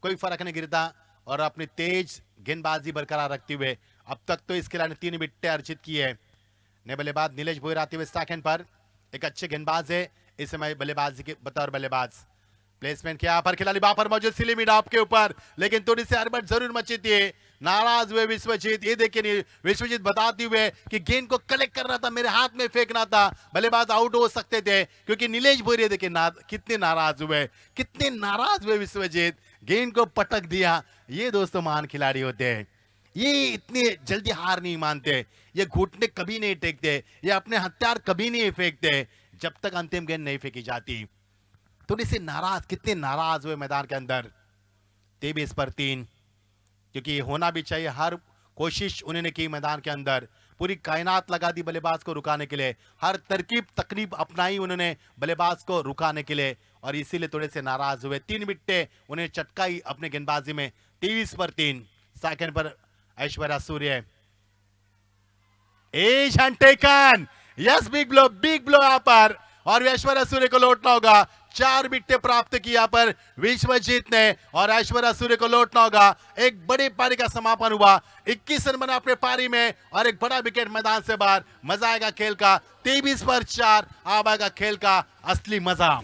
कोई फर्क नहीं गिरता और अपनी तेज गेंदबाजी बरकरार रखते हुए अब तक तो इस खिलाड़ी ने 3 विकेटें अर्जित की है। नए बल्लेबाज नीलेश भोयर आते हुए सेकंड पर, एक अच्छे गेंदबाज है इस समय बल्लेबाजी के बतौर बल्लेबाज। प्लेसमेंट किया पर खिलाड़ी वहां पर मौजूद, सिली मिड आपके ऊपर, लेकिन थोड़ी सी हड़बड़ जरूर मची थी। नाराज हुए विश्वजीत, ये देखिए विश्वजीत बताते हुए कि गेंद को कलेक्ट करना था, मेरे हाथ में फेंकना था, बल्लेबाज आउट हो सकते थे। क्योंकि नीलेश भोयर देखिए कितने नाराज हुए, कितने नाराज हुए विश्वजीत, गेंद को पटक दिया। ये दोस्तों महान खिलाड़ी होते हैं, ये इतनी जल्दी हार नहीं मानते, ये घुटने कभी नहीं टेकते, ये अपने हथियार कभी नहीं फेंकते जब तक अंतिम गेंद नहीं फेंकी जाती। थोड़ी सी नाराज, कितने नाराज हुए मैदान के अंदर। 23 पर 3, क्योंकि होना भी चाहिए। हर कोशिश उन्होंने की मैदान के अंदर, पूरी कायनात लगा दी बल्लेबाज को रुकाने के लिए, हर तरकीब तकरीब अपनाई उन्होंने बल्लेबाज को रुकाने के लिए और इसीलिए थोड़े से नाराज हुए। 3 विकेटें उन्हें चटकाई अपने गेंदबाजी में। 23 पर 3, सेकंड पर Aishwarya Surya, edge taken, yes big blow यहाँ पर और ऐश्वर्या सूर्य को लौटना होगा। 4 विकेटें प्राप्त की यहाँ पर विश्वजीत ने और ऐश्वर्या सूर्य को लौटना होगा। एक बड़ी पारी का समापन हुआ, 21 रन बना अपने पारी में और एक बड़ा विकेट मैदान से बाहर। मजा आएगा खेल का, 23 पर 4 आएगा खेल का असली मजा।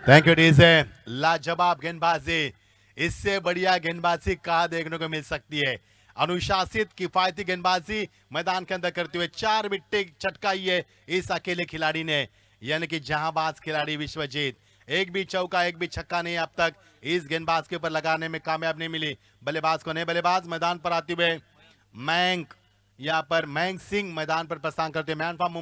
Thank you DJ. लाजवाब गेंदबाजी, इससे बढ़िया गेंदबाजी कहाँ देखने को मिल सकती है। अनुशासित किफायती गेंदबाजी मैदान के अंदर करते हुए 4 विकेट चटकाई है इस अकेले खिलाड़ी ने, यानी कि जहांबाज खिलाड़ी विश्वजीत। एक भी चौका एक भी छक्का नहीं अब तक इस गेंदबाज के ऊपर लगाने में कामयाब नहीं मिली। बल्लेबाज को नहीं, बल्लेबाज मैदान पर आते हुए मयंक, यहाँ पर मयंक सिंह मैदान पर प्रस्थान करते हुए। मैन फॉर्म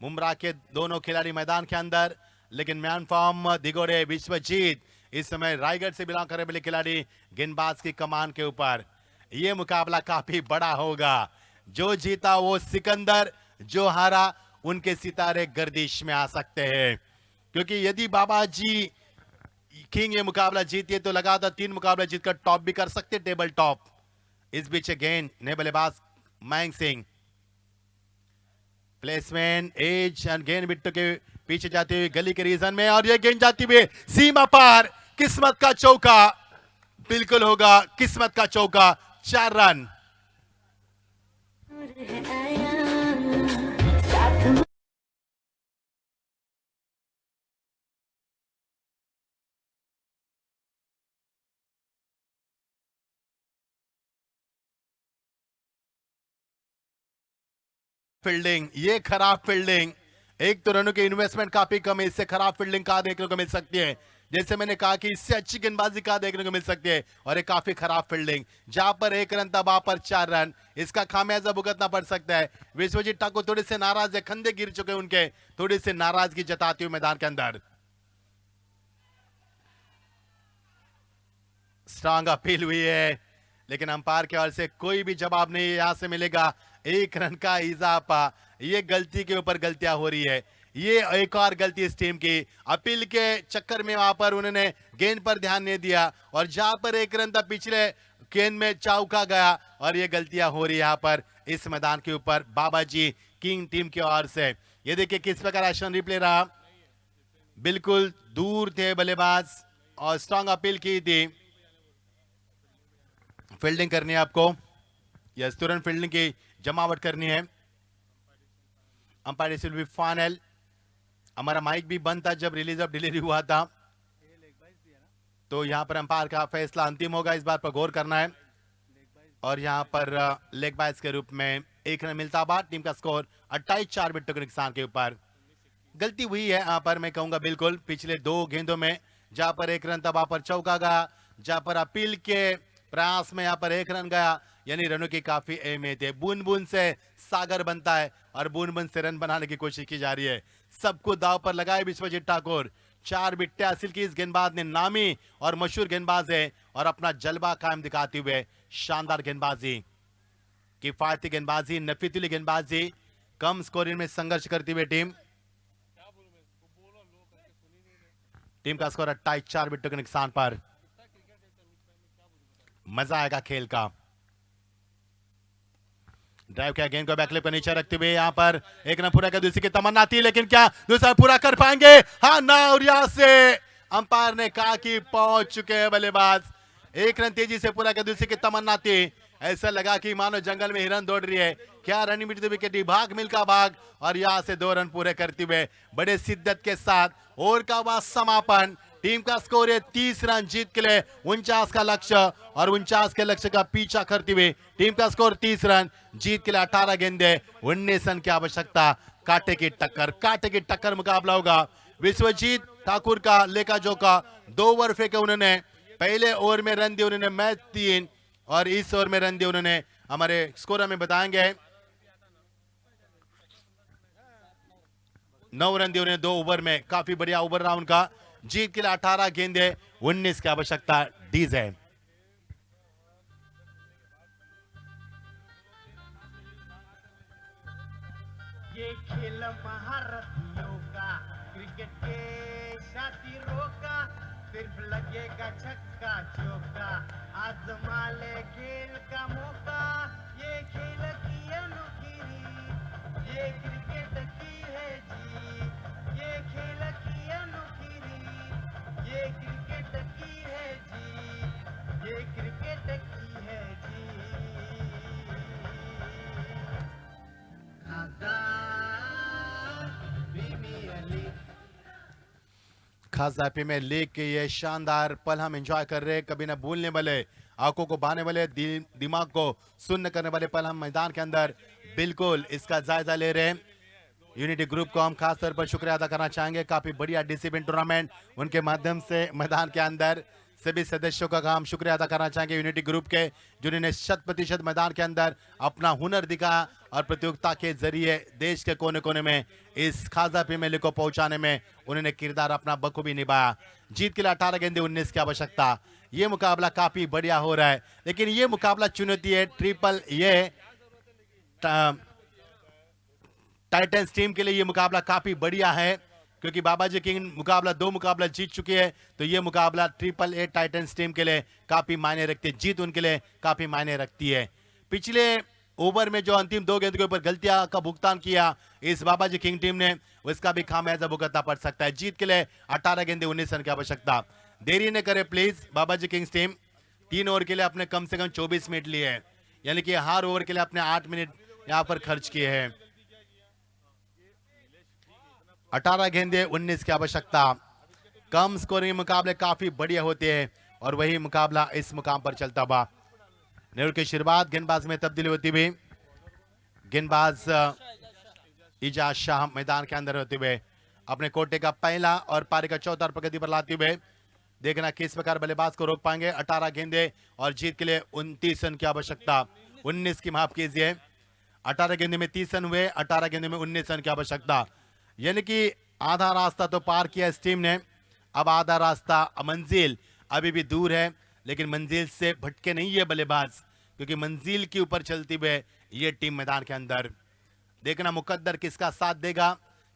मुमरा के दोनों खिलाड़ी मैदान के अंदर, लेकिन मैन फॉर्म दिगोड़े विश्वजीत इस समय रायगढ़ से बिलोंग करने वाले खिलाड़ी गेंदबाज की कमान के ऊपर। यह मुकाबला काफी बड़ा होगा। जो जीता वो सिकंदर, जो हारा उनके सितारे गर्दिश में आ सकते हैं, क्योंकि यदि बाबाजी किंग ये मुकाबला जीती है तो लगातार 3 मुकाबला जीतकर टॉप भी कर सकते, टेबल टॉप। इस बीच गेंद ने बल्लेबाज Mayank Singh, placement edge and गेंद बिट्टू के पीछे जाती हुई गली के रीजन में, और ये गेंद जाती हुई सीमा पार। किस्मत का चौका, बिल्कुल होगा किस्मत का चौका। 4 रन। फील्डिंग, ये खराब फील्डिंग। एक तो रनों की इन्वेस्टमेंट काफी कम है, इससे खराब फील्डिंग कहां देखने को मिल सकती है। जैसे मैंने कहा कि इससे अच्छी गेंदबाजी कहां देखने को मिल सकती है, और एक काफी खराब फील्डिंग। जहां पर 1 रन था वहां पर 4 रन, इसका खामियाजा भुगतना पड़ सकता है। विश्वजीत ठाकुर थोड़े से नाराज है, खंदे गिर चुके उनके, थोड़ी सी नाराजगी जताती हुई मैदान के अंदर। स्ट्रांग अपील हुई है, लेकिन अंपायर के ओर से कोई भी जवाब नहीं यहां से मिलेगा। 1 रन का इजाफा, ये गलती के ऊपर गलतियां हो रही है। ये एक और गलती इस टीम की, अपील के चक्कर में वहां पर उन्होंने गेंद पर ध्यान नहीं दिया, और जहां पर 1 रन था पिछले गेंद में चौका गया, और ये गलतियां हो रही है यहां पर इस मैदान के ऊपर बाबाजी किंग टीम की ओर से। ये देखिए किस प्रकार एक्शन रिप्ले रहा, बिल्कुल दूर थे बल्लेबाज और स्ट्रांग अपील की थी। फील्डिंग करनी है आपको, यस तुरंत फील्डिंग की जमावट करनी है। Umpire will be final. हमारा माइक भी बंद था जब रिलीज ऑफ डिलीवरी हुआ था, तो यहां पर अंपायर का फैसला अंतिम होगा, इस बात पर गौर करना है। और यहां पर लेग बाइस के रूप में 1 रन मिलता बाद टीम का स्कोर 28-4 विकेटों के नुकसान के ऊपर। गलती हुई है यहां पर, मैं कहूंगा बिल्कुल पिछले 2 गेंदों में, जहां पर 1 रन था वहां पर चौका गया, जहां पर अपील के प्रयास में यहां पर 1 रन गया, यानी रनों की काफी अहमियत है। बूंद बूंद से सागर बनता है, और बूंद बूंद से रन बनाने की कोशिश की जा रही है। सबको दाव पर लगाए विश्वजीत ठाकुर। 4 विकेटें हासिल की इस गेंदबाज ने, नामी और मशहूर गेंदबाज है, और अपना जलवा कायम दिखाते हुए शानदार गेंदबाजी, किफायती गेंदबाजी, नफीतुली गेंदबाजी, कम स्कोरिंग में संघर्ष करती हुई टीम का स्कोर 28-4 विकेटों के नुकसान पर। मजा आएगा खेल का। ड्राइव किया गेंद को बैकलिप पर नीचे रखते हुए, यहां पर 1 रन पूरा कर दूसरी की तमन्ना थी, लेकिन क्या दूसरा पूरा कर पाएंगे? हाँ ना, और यहां से अंपायर ने कहा कि पहुंच चुके हैं बल्लेबाज। 1 रन तेजी से पूरा कर दूसरी की तमन्ना थी। ऐसा लगा कि मानो जंगल में हिरन दौड़ रही है। क्या रन मिलती विकेट, भाग मिल्खा भाग, और यहां से 2 रन पूरे करते हुए बड़े शिद्दत के साथ ओवर का बाद समापन। टीम का स्कोर है 30 रन, जीत के लिए 49 का लक्ष्य, और 49 के लक्ष्य का पीछा करते हुए टीम का स्कोर 30 रन, जीत के लिए 18 गेंदे, 19 रन की आवश्यकता। कांटे की टक्कर मुकाबला होगा। विश्वजीत ठाकुर का लेखा जोखा, 2 ओवर फेंके उन्होंने। पहले ओवर में रन दिए उन्होंने मैच 3, और इस ओवर में रन दिए उन्होंने, हमारे स्कोर में बताएंगे 9 रन दिए उन्हें 2 ओवर में, काफी बढ़िया ओवर रहा उनका। जीत के लिए 18 गेंदे 19 की आवश्यकता डीजे। ये खेल महारथियों का, क्रिकेट के शातिरों का, सिर्फ लगेगा छक्का चौका, आजमा ले खेल का मौका। ये खेल की अनोखी रीत, ये क्रिकेट की है जीत। ये खेल की अनोखी रीत, ये क्रिकेट की है जीत। ये क्रिकेट की है जीत। खास आईपी में लीग के ये शानदार पल हम एंजॉय कर रहे हैं, कभी ना भूलने वाले, आंखों को भाने वाले, दिमाग को सुन्न करने वाले पल हम मैदान के अंदर बिल्कुल इसका जायजा ले रहे हैं। यूनिटी ग्रुप को हम खास तौर पर शुक्रिया अदा करना चाहेंगे, काफी बढ़िया डिसिप्लिन टूर्नामेंट उनके माध्यम से मैदान के अंदर सभी सदस्यों का हम शुक्रिया अदा करना चाहेंगे यूनिटी ग्रुप के, जिन्होंने 100% मैदान के अंदर अपना हुनर दिखाया और प्रतियोगिता के जरिए देश के कोने कोने में इस खासा प्रीमियर लीग को पहुंचाने में उन्होंने किरदार अपना बखूबी निभाया। जीत के लिए 18 गेंदे 19 की आवश्यकता। ये मुकाबला काफी बढ़िया हो रहा है, लेकिन ये मुकाबला चुनौती है ट्रिपल ये टाइटंस टीम के लिए। ये मुकाबला काफी बढ़िया है क्योंकि बाबाजी किंग मुकाबला 2 मुकाबला जीत चुकी है, तो ये मुकाबला ट्रिपल ए टाइटंस टीम के लिए काफी मायने रखती है, जीत उनके लिए काफी मायने रखती है। पिछले ओवर में जो अंतिम 2 गेंद के ऊपर गलतियां का भुगतान किया इस बाबाजी किंग टीम ने, उसका भी खामियाजा भुगतना पड़ सकता है। जीत के लिए 18 गेंदे 19 रन की आवश्यकता। देरी न करे please Babaji Kings team, 3 over के लिए अपने कम से कम 24 मिनट लिए हैं, यानी कि हर ओवर के लिए अपने 8 मिनट यहां पर खर्च किए हैं। 18 गेंदे 19 की आवश्यकता। कम स्कोरिंग मुकाबले काफी बढ़िया होते हैं और वही मुकाबला इस मुकाम पर चलता हुआ। नेहरू की शुरुआत, गेंदबाज में तब्दीली होती हुई, गेंदबाज इजाज शाह मैदान के अंदर होते हुए अपने कोटे का पहला और पारी का चौथा प्रगति पर लाते हुए, देखना किस प्रकार बल्लेबाज को रोक पाएंगे। 18 गेंदे और जीत के लिए 29 रन की आवश्यकता, 19 की माफ कीजिए। 18 गेंदे में 30 रन हुए, 18 गेंदे में 19 रन की आवश्यकता, यानी कि आधा रास्ता तो पार किया इस टीम ने। अब आधा रास्ता, मंजिल अभी भी दूर है, लेकिन मंजिल से भटके नहीं है बल्लेबाज, क्योंकि मंजिल के ऊपर चलती हुए ये टीम मैदान के अंदर। देखना मुकद्दर किसका साथ देगा,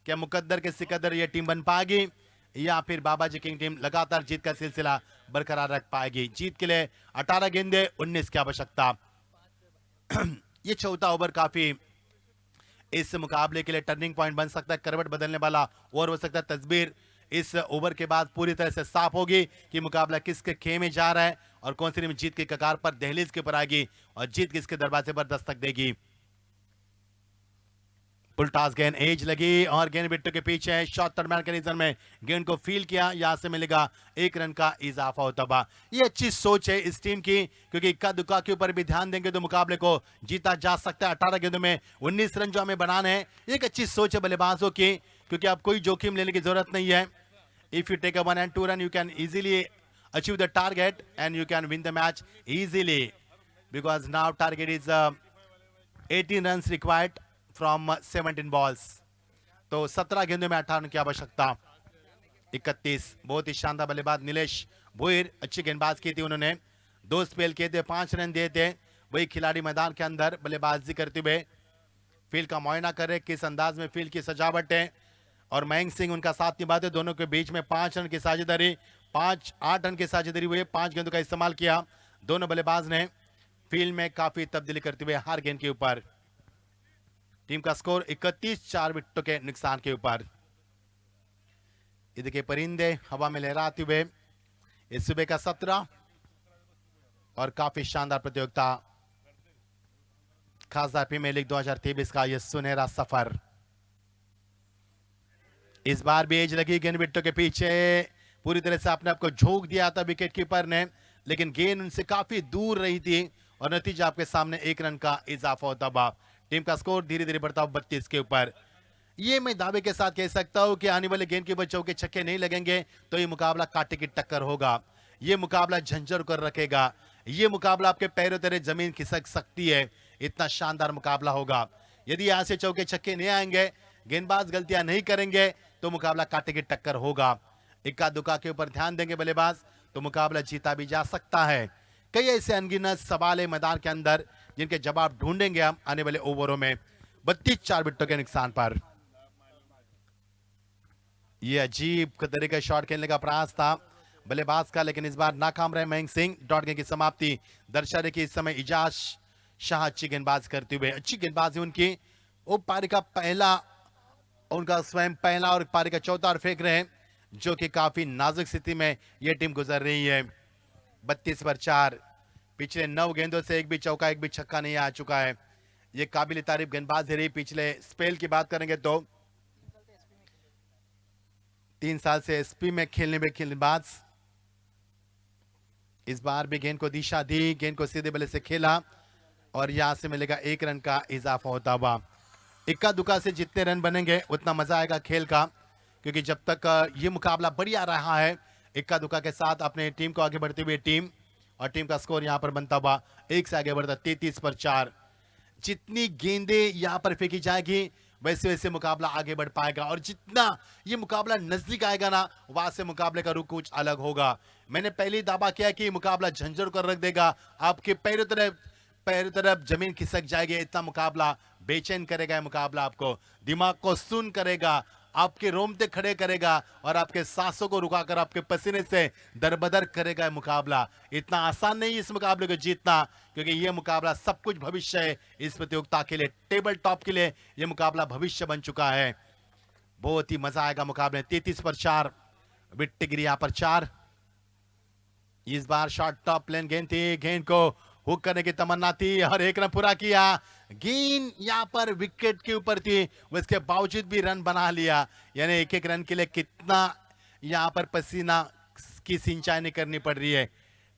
क्या मुकद्दर के सिकद्दर ये टीम बन पाएगी या फिर बाबाजी किंग टीम लगातार जीत का सिलसिला बरकरार रख पाएगी। जीत के लिए 18 गेंदे 19 की आवश्यकता। ये चौथा ओवर काफी इस मुकाबले के लिए टर्निंग पॉइंट बन सकता है, करवट बदलने वाला ओवर हो सकता है। तस्वीर इस ओवर के बाद पूरी तरह से साफ होगी कि मुकाबला किसके खेमे में जा रहा है और कौन सी टीम जीत के कगार पर, दहलीज के ऊपर आएगी और जीत किसके दरवाजे पर दस्तक देगी। पुलटास गेंद एज लगी और गेंद बिट्टू के पीछे शॉर्ट थर्ड मैकेनिज्म में गेंद को फील किया, यहां से मिलेगा 1 रन का इजाफा होता हुआ। ये अच्छी सोच है इस टीम की, क्योंकि इक्का दुक्का के ऊपर भी ध्यान देंगे तो मुकाबले को जीता जा सकता है। 18 गेंदों में 19 रन जो हमें बनाने हैं, एक अच्छी सोच है बल्लेबाजों की, क्योंकि अब कोई जोखिम लेने की जरूरत नहीं है। If you take 1 and 2 run, you can easily achieve the target and you can win the match easily, because now target is 18 runs required from 17 balls। तो 17 गेंदों में 18 रन की आवश्यकता। 31 बहुत ही शानदार बल्लेबाज नीलेश भुईर, अच्छी गेंदबाज की थी उन्होंने, 2 स्पेल किए थे, 5 रन दिए थे। वही खिलाड़ी मैदान के अंदर बल्लेबाजी करते हुए फील्ड का मुआयना कर रहे, किस अंदाज में फील्ड की सजावट है, और मयंक सिंह उनका साथ निभाते। दोनों के बीच में 5 रन की साझेदारी, 8 रन की साझेदारी हुई, 5 गेंदों का इस्तेमाल किया दोनों बल्लेबाज ने। फील्ड में काफी तब्दीली करते हुए हर गेंद के ऊपर टीम का स्कोर 31, 4 विकेटों के नुकसान के ऊपर। इधर के परिंदे हवा में लहराते हुए इस सुबह का 17 और काफी शानदार प्रतियोगिता, खासदार प्रीमियर लीग 2023 का यह सुनहरा सफर। इस बार भी एज लगी, गेंद विकेटों के पीछे पूरी तरह से अपने आप को झोंक दिया था विकेट कीपर ने, लेकिन गेंद उनसे काफी दूर रही थी और नतीजा आपके सामने 1 रन का इजाफा होता हुआ। टीम का स्कोर धीरे धीरे बढ़ता हुआ 32 के ऊपर। ये मैं दावे के साथ कह सकता हूं कि आने वाले गेंद के बच्चों के छक्के नहीं लगेंगे तो ये मुकाबला कांटे की टक्कर होगा, ये मुकाबला झंझर कर रखेगा, ये मुकाबला आपके पैरों तले जमीन खिसक सकती है, इतना शानदार मुकाबला होगा। यदि यहां से चौके छक्के नहीं आएंगे, गेंदबाज गलतियां नहीं करेंगे तो मुकाबला कांटे की टक्कर होगा। इक्का दुक्का के ऊपर ध्यान देंगे बल्लेबाज तो मुकाबला जीता भी जा सकता है। कई ऐसे अनगिनत सवाल है मैदान के अंदर जिनके जवाब ढूंढेंगे हम आने वाले ओवरों में। 32 4 विकेटों के नुकसान पर यह अजीब तरीके शॉट खेलने का प्रयास था बल्लेबाज का, लेकिन इस बार नाकाम रहे मयंक सिंह। डॉट गेंद की समाप्ति दर्शा रही कि इस समय इजाज शाह अच्छी गेंदबाज करते हुए, अच्छी गेंदबाजी उनकी। वो पारी का पहला, उनका स्वयं पहला और पारी का चौथा और फेंक रहे हैं, जो कि काफी नाजुक स्थिति में यह टीम गुजर रही है। 32 पर 4, पिछले 9 गेंदों से एक भी चौका एक भी छक्का नहीं आ चुका है। ये काबिल तारीफ गेंदबाजी रही। पिछले स्पेल की बात करेंगे तो 3 साल से एसपी में खेलने में गेंदबाज, इस बार भी गेंद को दिशा दी, गेंद को सीधे बल्ले से खेला और यहां से मिलेगा 1 रन का इजाफा होता हुआ। इक्का दुक्का से जितने रन बनेंगे उतना मजा आएगा खेल का, क्योंकि जब तक ये मुकाबला बढ़िया रहा है इक्का दुक्का के साथ अपने टीम को आगे बढ़ती हुई टीम, और टीम का स्कोर यहां पर बनता हुआ 1 से आगे बढ़ता 33 पर 4। जितनी गेंदें यहां पर फेंकी जाएगी वैसे वैसे मुकाबला आगे बढ़ पाएगा, और जितना ये मुकाबला नजदीक आएगा ना वहां से मुकाबले का रुख कुछ अलग होगा। मैंने पहले ही दावा किया कि मुकाबला झंझोड़ कर रख देगा, आपके पैरों तरफ जमीन खिसक जाएगी। इतना मुकाबला बेचैन करेगा, मुकाबला आपको दिमाग को सुन करेगा, आपके रोमते खड़े करेगा और आपके सांसों को रुकाकर आपके पसीने से दरबदर करेगा। मुकाबला इतना आसान नहीं इस मुकाबले को जीतना, क्योंकि यह मुकाबला सब कुछ भविष्य है इस प्रतियोगिता के लिए, टेबल टॉप के लिए यह मुकाबला भविष्य बन चुका है। बहुत ही मजा आएगा मुकाबले। 33 पर 4, विकेट गिरी यहां पर 4। इस बार शॉर्ट टॉप प्लेन गेंद थी, गेंद को हुक करने की तमन्ना थी और 1 रन पूरा किया। गेंद यहां पर विकेट के ऊपर थी, उसके बावजूद भी रन बना लिया। यानी एक एक रन के लिए कितना यहां पर पसीना की सिंचाई नहीं करनी पड़ रही है।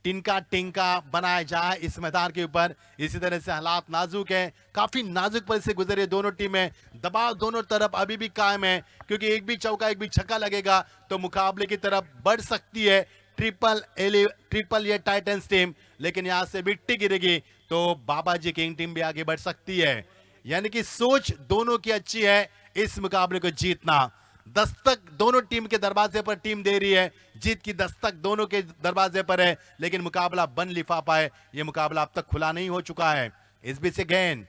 टिनका टिंका बनाया जाए इस मैदान के ऊपर। इसी तरह से हालात नाजुक है, काफी नाजुक पल से गुजरे दोनों टीमें। दबाव दोनों तरफ अभी भी कायम है, क्योंकि एक भी चौका एक भी छक्का लगेगा तो मुकाबले की तरफ बढ़ सकती है ट्रिपल ये टाइटंस टीम, लेकिन यहां से विकेट गिरेगी तो बाबाजी किंग टीम भी आगे बढ़ सकती है। यानी कि सोच दोनों की अच्छी है इस मुकाबले को जीतना। दस्तक दोनों टीम के दरवाजे पर टीम दे रही है, जीत की दस्तक दोनों के दरवाजे पर है, लेकिन मुकाबला बन लिफाफा है। यह मुकाबला अब तक खुला नहीं हो चुका है। इस बीच से गेंद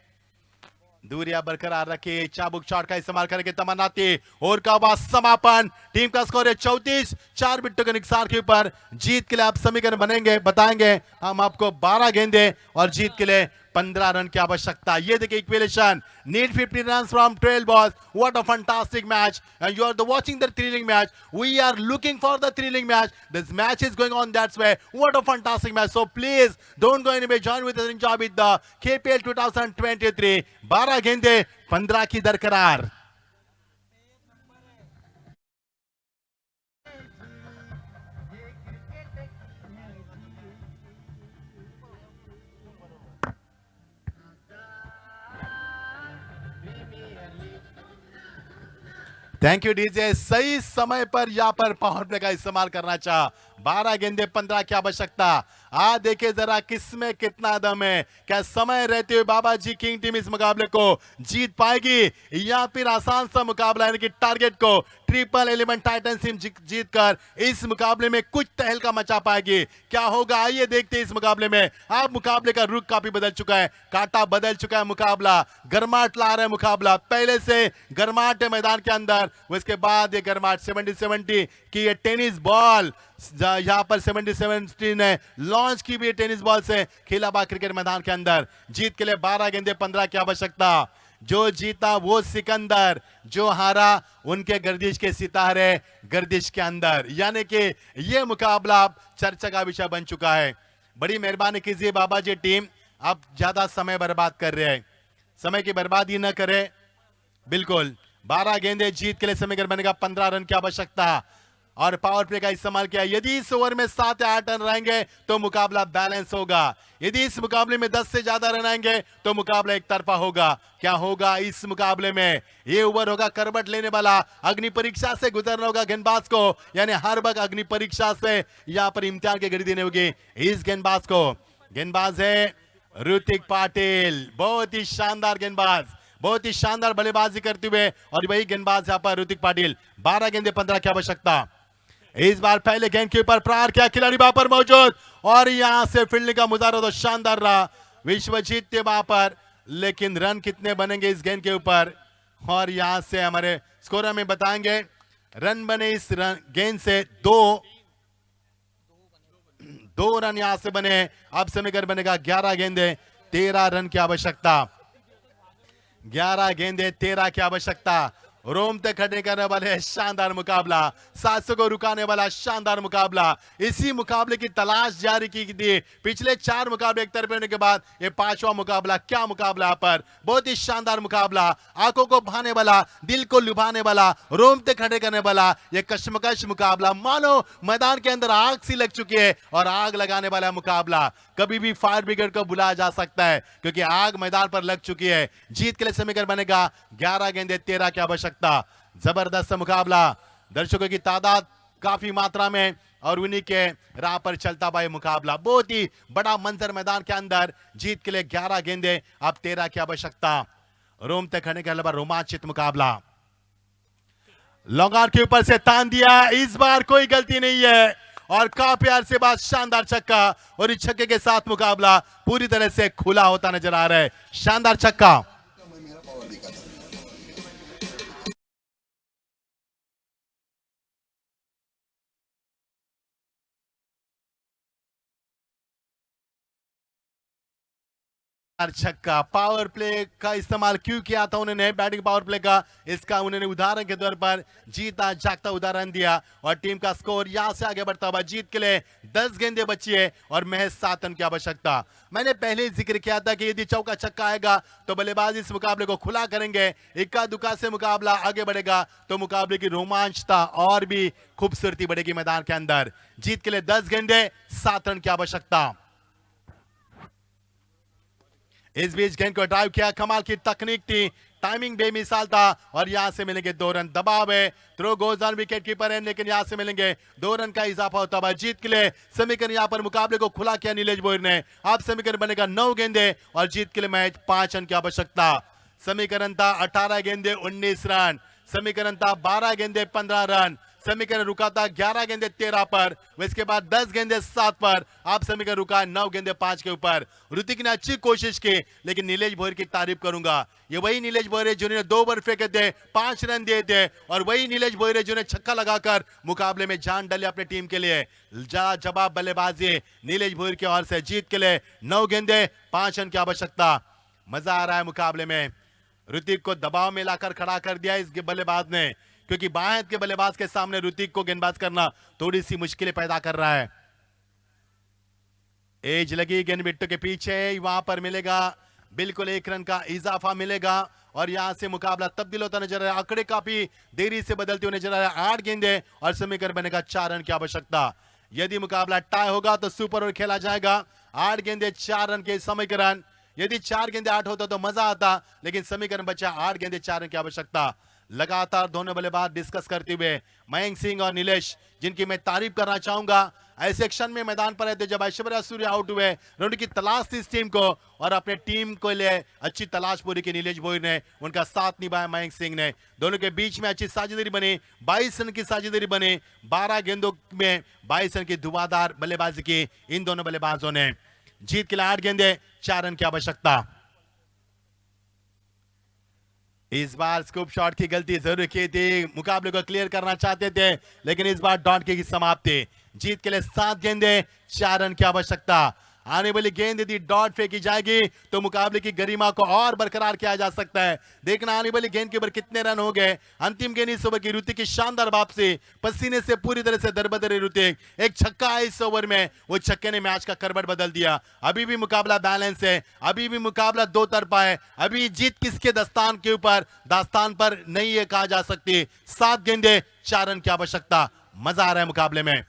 दूरियां बरकरार रखी, चाबुक शॉट का इस्तेमाल करके तमन्ना थी और का बाद समापन। टीम का स्कोर है 34 4 विकेटों के नुकसान के ऊपर। जीत के लिए आप समीकरण बनेंगे, बताएंगे हम आपको। 12 गेंदें और जीत के लिए 15 रन की आवश्यकता। ये देखिए equation, need 50 run from 12 balls. What a fantastic match, and you are watching the thrilling match. We are looking for the thrilling match. This match is going on that way. What a fantastic match. So please don't go anywhere, join with us, enjoy with the KPL 2023. 12 गेंदें 15 की दरकरार। Thank you DJ, सही समय पर यहां पर power play का इस्तेमाल करना चाहा। 12 गेंदे 15 की आवश्यकता। देखिए जरा किसमें कितना दम है। क्या समय रहते हुए बाबाजी किंग टीम इस मुकाबले को जीत पाएगी, या फिर आसान सा मुकाबला यानी कि टारगेट को ट्रिपल एलिमेंट टाइटंस टीम जीत कर इस मुकाबले में कुछ तहलका मचा पाएगी। क्या होगा आइए देखते हैं इस मुकाबले में। अब मुकाबले का रुख काफी बदल चुका है, कांटा बदल चुका है। मुकाबला गर्माहट ला रहा है, मुकाबला पहले से गर्माहट है मैदान के अंदर। उसके बाद ये गर्माहट 70-70 की ये टेनिस बॉल यहां पर 70-70 ने लॉन्च की भी टेनिस बॉल से खेला बा क्रिकेट मैदान के अंदर। जीत के लिए 12 गेंदे 15 की आवश्यकता। जो जीता वो सिकंदर, जो हारा उनके गर्दिश के सितारे गर्दिश के अंदर। यानी कि यह मुकाबला अब चर्चा का विषय बन चुका है। बड़ी मेहरबानी कीजिए बाबाजी टीम, आप ज्यादा समय बर्बाद कर रहे हैं, समय की बर्बादी न करें। बिल्कुल 12 गेंदे जीत के लिए समीकरण बनेगा 15 रन की आवश्यकता, और पावर प्ले का इस्तेमाल किया। यदि इस ओवर में 7 या 8 रन रहेंगे तो मुकाबला बैलेंस होगा। यदि इस मुकाबले में 10 से ज्यादा रन आएंगे तो मुकाबला एक तरफा होगा। क्या होगा इस मुकाबले में? ये ओवर होगा करवट लेने वाला, अग्नि परीक्षा से गुजरना होगा गेंदबाज को, यानी हर वक्त अग्नि परीक्षा से यहां पर इम्तिहान की घड़ी देनी होगी इस गेंदबाज को। गेंदबाज है ऋतिक पाटिल, बहुत ही शानदार गेंदबाज। बहुत ही शानदार बल्लेबाजी करते हुए, और वही गेंदबाज यहाँ पर ऋतिक पाटिल। 12 गेंदे 15 की आवश्यकता। इस बार पहले गेंद के ऊपर प्रहार किया खिलाड़ी वहां पर मौजूद, और यहां से फील्डिंग का मुजाहरा तो शानदार रहा विश्वजीत के वहां पर, लेकिन रन कितने बनेंगे इस गेंद के ऊपर, और यहां से हमारे स्कोर में बताएंगे। रन बने इस गेंद से दो रन यहां से बने। अब समीकरण बनेगा 11 गेंदे 13 रन की आवश्यकता। 11 गेंदे 13 की आवश्यकता। रोम तक खड़े करने वाले शानदार मुकाबला, 700 को रुकाने वाला शानदार मुकाबला। इसी मुकाबले की तलाश जारी की थी। पिछले 4 मुकाबले एक तरफ होने के बाद ये 5वां मुकाबला। क्या मुकाबला यहाँ पर, बहुत ही शानदार मुकाबला, आंखों को भाने वाला, दिल को लुभाने वाला, रोम तक खड़े करने वाला ये कश्मकश मुकाबला। मानो मैदान के अंदर आग सी लग चुकी है, और आग लगाने वाला मुकाबला। कभी भी फायर ब्रिगेड को बुलाया जा सकता है, क्योंकि आग मैदान पर लग चुकी है। जीत के लिए समीकरण बनेगा 11 गेंदे 13 की आवश्यकता। जबरदस्त मुकाबला, दर्शकों की तादाद काफी मात्रा में, और उन्हीं के राह पर चलता हुआ मुकाबला। बहुत ही बड़ा मंजर मैदान के अंदर। जीत के लिए 11 गेंदे अब 13 की आवश्यकता। रोम तक खड़े के अलावा रोमांचित मुकाबला। लॉन्ग आर्म के ऊपर से तान दिया, इस बार कोई गलती नहीं है, और काफी अरसे बाद शानदार छक्का, और इस छक्के के साथ मुकाबला पूरी तरह से खुला होता नजर आ रहा है। शानदार छक्का। छक्का। पावर प्ले का इस्तेमाल क्यों किया था उन्होंने, बैटिंग पावर प्ले का, इसका उन्होंने उदाहरण के तौर पर जीता जागता उदाहरण दिया, और टीम का स्कोर यहां से आगे बढ़ता हुआ। जीत के लिए 10 गेंदें बची है, और महज 7 रन की आवश्यकता। मैंने पहले ही जिक्र किया था कि यदि चौका छक्का आएगा तो बल्लेबाज इस मुकाबले को खुला करेंगे। इक्का दुक्का से मुकाबला आगे बढ़ेगा तो मुकाबले की रोमांचता और भी खूबसूरती बढ़ेगी मैदान के अंदर। जीत के लिए 10 गेंदें 7 रन की आवश्यकता। इस बीच गेंद को ड्राइव किया, कमाल की तकनीक थी, टाइमिंग बेमिसाल था, और यहां से मिलेंगे 2 रन। दबाव है, throw goes on, wicket keeper है, लेकिन यहां से मिलेंगे 2 रन का इजाफा होता हुआ। जीत के लिए समीकरण यहां पर मुकाबले को खुला किया नीलेश बोयर ने। अब समीकरण बनेगा 9 गेंदे, और जीत के लिए मैच 5 रन की आवश्यकता। समीकरण था 18 गेंदे 19 रन, समीकरण था 12 गेंदे 15 रन, समीकरण रुका था 11 गेंदे 13 पर, इसके बाद 10 गेंदे 7 पर। आप समीकरण रुका 9 गेंदे 5 के ऊपर। ऋतिक ने अच्छी कोशिश की, लेकिन नीलेश भोयर की तारीफ करूंगा। ये वही नीलेश भोयर है जिन्होंने 2 ओवर फेंके थे, 5 रन दिए थे, और वही नीलेश भोयर है जिन्होंने छक्का लगाकर मुकाबले में जान डाली अपनी टीम के लिए। जवाब बल्लेबाजी नीलेश भोयर की ओर से। जीत के लिए 9 गेंदे 5 रन की आवश्यकता। मजा आ रहा है मुकाबले में। ऋतिक को दबाव में लाकर खड़ा कर दिया इस बल्लेबाज ने, क्योंकि बाएं हाथ के बल्लेबाज के सामने ऋतिक को गेंदबाज करना थोड़ी सी मुश्किलें पैदा कर रहा है। एज लगी गेंद बिट्टू के पीछे, वहां पर मिलेगा बिल्कुल 1 रन का इजाफा मिलेगा, और यहां से मुकाबला तब्दील होता नजर आ रहा है। आंकड़े काफी देरी से बदलते हुए नजर आ रहा है। 8 गेंदे और समीकरण बनेगा 4 रन की आवश्यकता। यदि मुकाबला टाई होगा तो सुपर ओवर खेला जाएगा। 8 गेंदे 4 रन के समीकरण। यदि 4 गेंदे 8 होता तो मजा आता, लेकिन समीकरण बचा 8 गेंदे 4 रन की आवश्यकता। लगातार दोनों बल्लेबाज डिस्कस करते हुए मयंक सिंह और नीलेश, जिनकी मैं तारीफ करना चाहूंगा। ऐसे क्षण में मैदान पर रहते जब ऐश्वर्या सूर्य आउट हुए, उनकी की तलाश थी इस टीम को, और अपने टीम को लिए अच्छी तलाश पूरी की नीलेश भोयर ने, उनका साथ निभाया मयंक सिंह ने। दोनों के बीच में अच्छी साझेदारी बनी, 22 रन की साझेदारी बनी। 12 गेंदों में 22 रन की धुआंधार बल्लेबाजी की इन दोनों बल्लेबाजों ने। जीत के लिए 8 गेंदे 4 रन की आवश्यकता। इस बार स्कूप शॉट की गलती जरूर की थी, मुकाबले को क्लियर करना चाहते थे, लेकिन इस बार डॉट की समाप्ति। जीत के लिए 7 गेंदे 4 रन की आवश्यकता। आने वाली गेंद यदि डॉट फेंकी जाएगी तो मुकाबले की गरिमा को और बरकरार किया जा सकता है। देखना आने वाली गेंद के ऊपर कितने रन हो गए। अंतिम गेंद इस ओवर की ऋतिक की शानदार वापसी, पसीने से पूरी तरह से दरबदर ऋतिक। एक छक्का है इस ओवर में, वो छक्के ने मैच का करवट बदल दिया। अभी भी मुकाबला बैलेंस है, अभी भी मुकाबला 2 तरफा है। अभी जीत किसके दास्तान के ऊपर, दास्तान पर नहीं है कहा जा सकती। 7 गेंदे 4 रन की आवश्यकता। मजा आ रहा है मुकाबले में।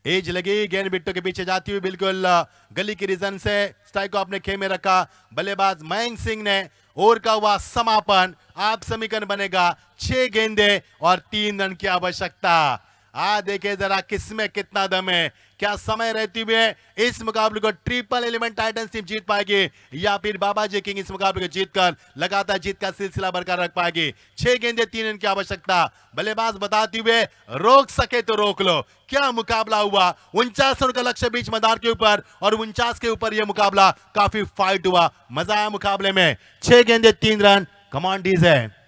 एज लगी, गेंद बिट्टू के पीछे जाती हुई बिल्कुल गली की रीजन से स्ट्राइक को अपने खेमे रखा बल्लेबाज मयंक सिंह ने। ओवर का हुआ समापन। आप समीकरण बनेगा 6 गेंदे और 3 रन की आवश्यकता। देखिए जरा किसमें कितना दम है, क्या समय रहते हुए इस मुकाबले को ट्रिपल एलिमेंट टाइटंस टीम जीत पाएगी या फिर बाबाजी किंग इस मुकाबले को जीतकर लगातार जीत का सिलसिला बरकरार रख पाएगी। 6 गेंदे 3 रन की आवश्यकता, बल्लेबाज बताते हुए रोक सके तो रोक लो। क्या मुकाबला हुआ, 49 रन का लक्ष्य बीच मैदान के ऊपर और 49 के ऊपर यह मुकाबला काफी फाइट हुआ, मजा आया मुकाबले में। 6 गेंदे 3 रन, कमांडीज है।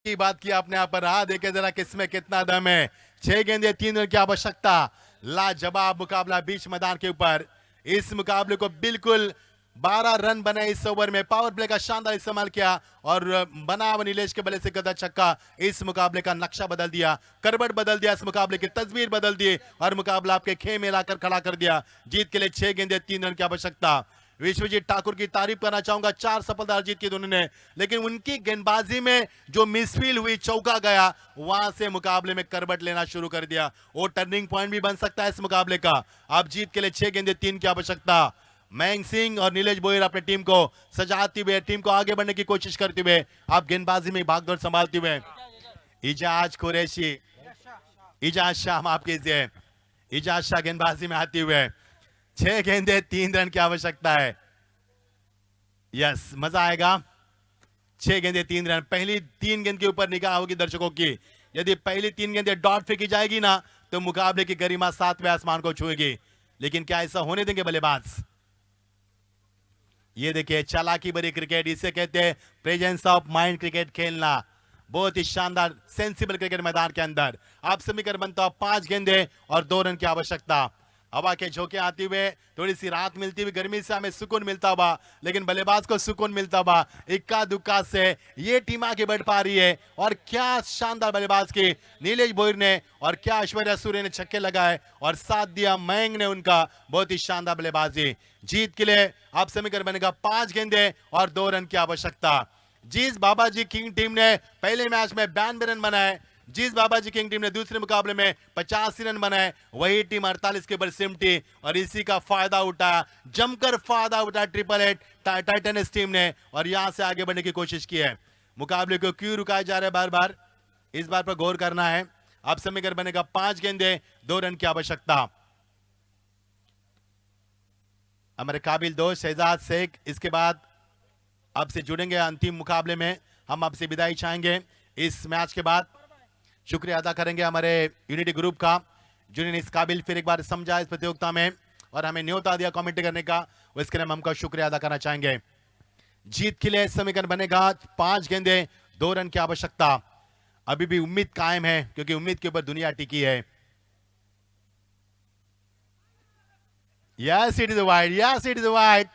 की बात की आपने यहाँ पर, देखे जरा किसमें कितना दम है। 6 गेंदे 3 रन की आवश्यकता, लाजवाब मुकाबला बीच मैदान के ऊपर। इस मुकाबले को बिल्कुल 12 रन बने इस ओवर में, पावर प्ले का शानदार इस्तेमाल किया और बना नीलेश के बल्ले से गदा छक्का इस मुकाबले का नक्शा बदल दिया, करवट बदल दिया, इस मुकाबले की तस्वीर बदल दी और मुकाबला आपके खेमे में लाकर खड़ा कर दिया। जीत के लिए 6 गेंदे 3 रन की आवश्यकता। विश्वजीत ठाकुर की तारीफ करना चाहूंगा, 4 सफलता अर्जित की दोनों ने, लेकिन उनकी गेंदबाजी में जो मिसफील हुई, चौका गया, वहां से मुकाबले में करवट लेना शुरू कर दिया। वो टर्निंग पॉइंट भी बन सकता है इस मुकाबले का। अब जीत के लिए 6 गेंदे 3 की आवश्यकता। मयंक सिंह और नीलेश बोयर अपने टीम को सजाते हुए, टीम को आगे बढ़ने की कोशिश करते हुए, आप गेंदबाजी में भागदौड़ संभालते हुए। इजाज कुरैशी, इजाज शाह, माफ कीजिए, इजाज शाह गेंदबाजी में आते हुए। 6 गेंदे 3 रन की आवश्यकता है। यस, मजा आएगा। 6 गेंदे 3 रन, पहली 3 गेंद के ऊपर निगाह होगी दर्शकों की। यदि पहली 3 गेंदे डॉट फेंकी जाएगी ना, तो मुकाबले की गरिमा 7वें आसमान को छुएगी। लेकिन क्या ऐसा होने देंगे बल्लेबाज? ये देखिए, चालाकी भरी क्रिकेट, इसे कहते हैं प्रेजेंस ऑफ माइंड क्रिकेट खेलना। बहुत ही शानदार सेंसिबल क्रिकेट मैदान के अंदर। आप समीकरण बनता 5 गेंदे और 2 रन की आवश्यकता। हवा के झोंके आते हुए, थोड़ी सी राहत मिलती हुई, गर्मी से हमें सुकून मिलता हुआ, लेकिन बल्लेबाज को सुकून मिलता हुआ इक्का दुक्का से ये टीम आगे बढ़ पा रही है। और क्या शानदार बल्लेबाज की नीलेश बोयर ने, और क्या ऐश्वर्या सूर्य ने छक्के लगाए और साथ दिया मयंक ने उनका, बहुत ही शानदार बल्लेबाजी। जीत के लिए आप समीकरण बनेगा 5 गेंदे और 2 रन की आवश्यकता। जिस बाबाजी किंग टीम ने पहले मैच में 92 रन बनाए, जिस बाबाजी किंग टीम ने दूसरे मुकाबले में 85 रन बनाए, वही टीम 48 के ऊपर सिमटी और इसी का फायदा उठाया, जमकर फायदा उठाया ट्रिपल एट टाइटंस टीम ने, और यहां से आगे बढ़ने की कोशिश की है। मुकाबले को क्यों रुकाया जा रहा है बार बार, इस बार पर गौर करना है। अब समीकरण बनेगा 5 गेंदे 2 रन की आवश्यकता। हमारे काबिल दोस्त शहजाद शेख इसके बाद आपसे जुड़ेंगे अंतिम मुकाबले में। हम आपसे विदाई चाहेंगे इस मैच के बाद। शुक्रिया अदा करेंगे हमारे यूनिटी ग्रुप का, जिन्होंने इस काबिल फिर एक बार समझा इस प्रतियोगिता में और हमें न्योता दिया कमेंट करने का, वो इसके लिए हम हमका शुक्रिया अदा करना चाहेंगे। जीत के लिए समीकरण बनेगा 5 गेंदे 2 रन की आवश्यकता। अभी भी उम्मीद कायम है, क्योंकि उम्मीद के ऊपर दुनिया टिकी है। Yes it is wide, yes it is wide,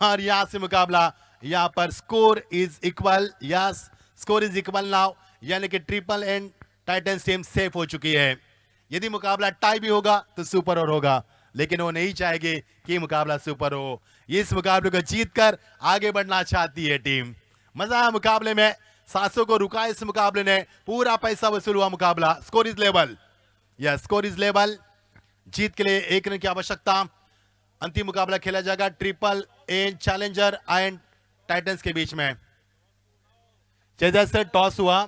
और यहां से मुकाबला, यहां पर score is equal, yes score is equal now, यानी कि triple and Titans team safe हो चुकी है। यदि मुकाबला टाई भी होगा तो सुपर ओवर होगा, लेकिन वो नहीं चाहेगी कि मुकाबला सुपर हो। इस मुकाबले को जीतकर आगे बढ़ना चाहती है टीम। मजा आया मुकाबले में, 700 को रुका इस मुकाबले ने, पूरा पैसा वसूल हुआ मुकाबला। Score is level, yes score is level. जीत के लिए 1 रन की आवश्यकता। अंतिम मुकाबला खेला जाएगा triple N challenger and titans के बीच में। जैसे टॉस हुआ,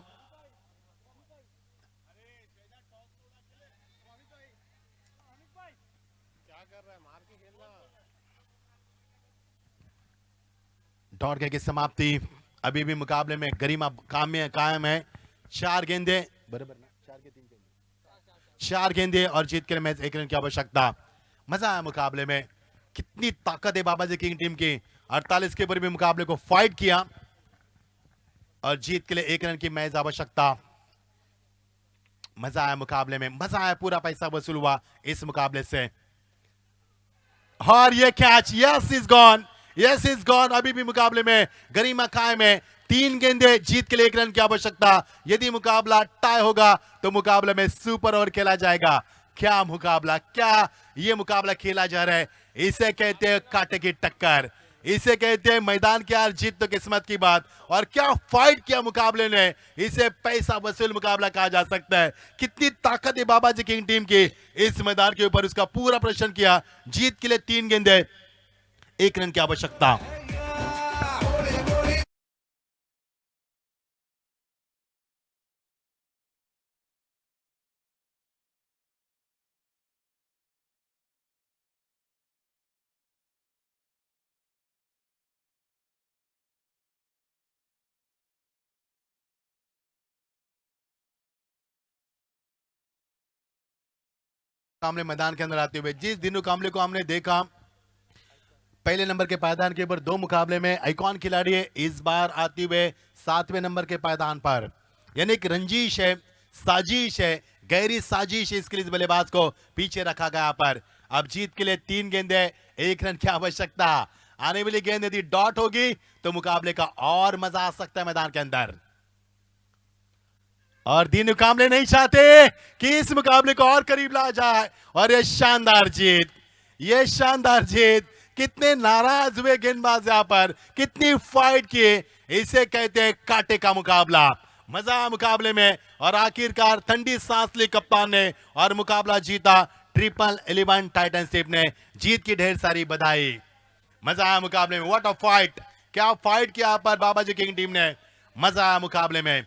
दौड़ की समाप्ति। अभी भी मुकाबले में गरिमा कायम है। 4 गेंदे बराबर ना, 4 गेंदे और जीत के लिए मैच 1 रन की आवश्यकता। मजा आया मुकाबले में, कितनी ताकत है बाबाजी किंग टीम की। 48 के ऊपर भी मुकाबले को फाइट किया और जीत के लिए 1 रन की मैच आवश्यकता। मजा आया मुकाबले में, मजा आया, पूरा पैसा वसूल हुआ इस मुकाबले से। और ये catch, yes is gone, yes is gone. अभी भी मुकाबले में गरिमा कायम है। 3 गेंदे, जीत के लिए 1 रन की आवश्यकता। यदि मुकाबला टाई होगा तो मुकाबले में सुपर ओवर खेला जाएगा। क्या मुकाबला, क्या ये मुकाबला खेला जा रहा है। इसे कहते हैं कांटे की टक्कर, इसे कहते हैं मैदान की हार जीत तो किस्मत की बात। और क्या फाइट किया मुकाबले ने, इसे पैसा वसूल मुकाबला कहा जा सकता है। कितनी ताकत है बाबाजी किंग टीम की इस मैदान के ऊपर, उसका पूरा प्रदर्शन किया। जीत के लिए 3 गेंदें, 1 रन की आवश्यकता। कामले मैदान के अंदर आते हुए, जिस दिनों कामले को हमने देखा पहले नंबर के पायदान के ऊपर 2 मुकाबले में, आइकॉन खिलाड़ी है, इस बार आते हुए 7वें नंबर के पायदान पर। यानी एक रंजिश है, साजिश है, गहरी साजिश है इसके लिए इस बल्लेबाज को पीछे रखा गया पर। अब जीत के लिए 3 गेंदें, 1 रन की आवश्यकता। आने वाली गेंद यदि डॉट होगी तो मुकाबले का और मजा आ सकता है मैदान के अंदर। और दीनू कामले नहीं चाहते कि इस मुकाबले को और करीब ला जाए। और ये शानदार जीत, ये शानदार जीत। कितने नाराज हुए गेंदबाज यहां पर, कितनी फाइट किए। इसे कहते हैं कांटे का मुकाबला। मजा आया मुकाबले में और आखिरकार ठंडी सांस ली कप्तान ने और मुकाबला जीता। 1111 टाइटनशिप ने जीत की ढेर सारी बधाई। मजा आया मुकाबले में, व्हाट अ फाइट, क्या फाइट किया यहां पर बाबाजी किंग टीम ने। मजा आया मुकाबले में।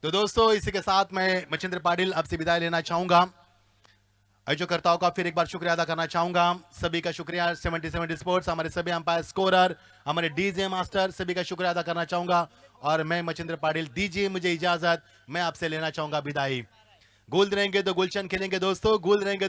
तो दोस्तों इसी के साथ मैं मचिंद्र पाटिल आपसे विदाई लेना चाहूंगा। आयोजकर्ताओं का फिर एक बार शुक्रिया अदा करना चाहूंगा। सभी का शुक्रिया 70 स्पोर्ट्स, हमारे सभी अंपायर, स्कोरर, हमारे डीजे मास्टर, सभी का शुक्रिया अदा करना चाहूंगा। और मैं मचिंद्र पाटिल, दीजिए मुझे इजाजत, मैं आपसे लेना चाहूंगा विदाई। गोल रहेंगे तो गुलशन खेलेंगे दोस्तों, गोल रहेंगे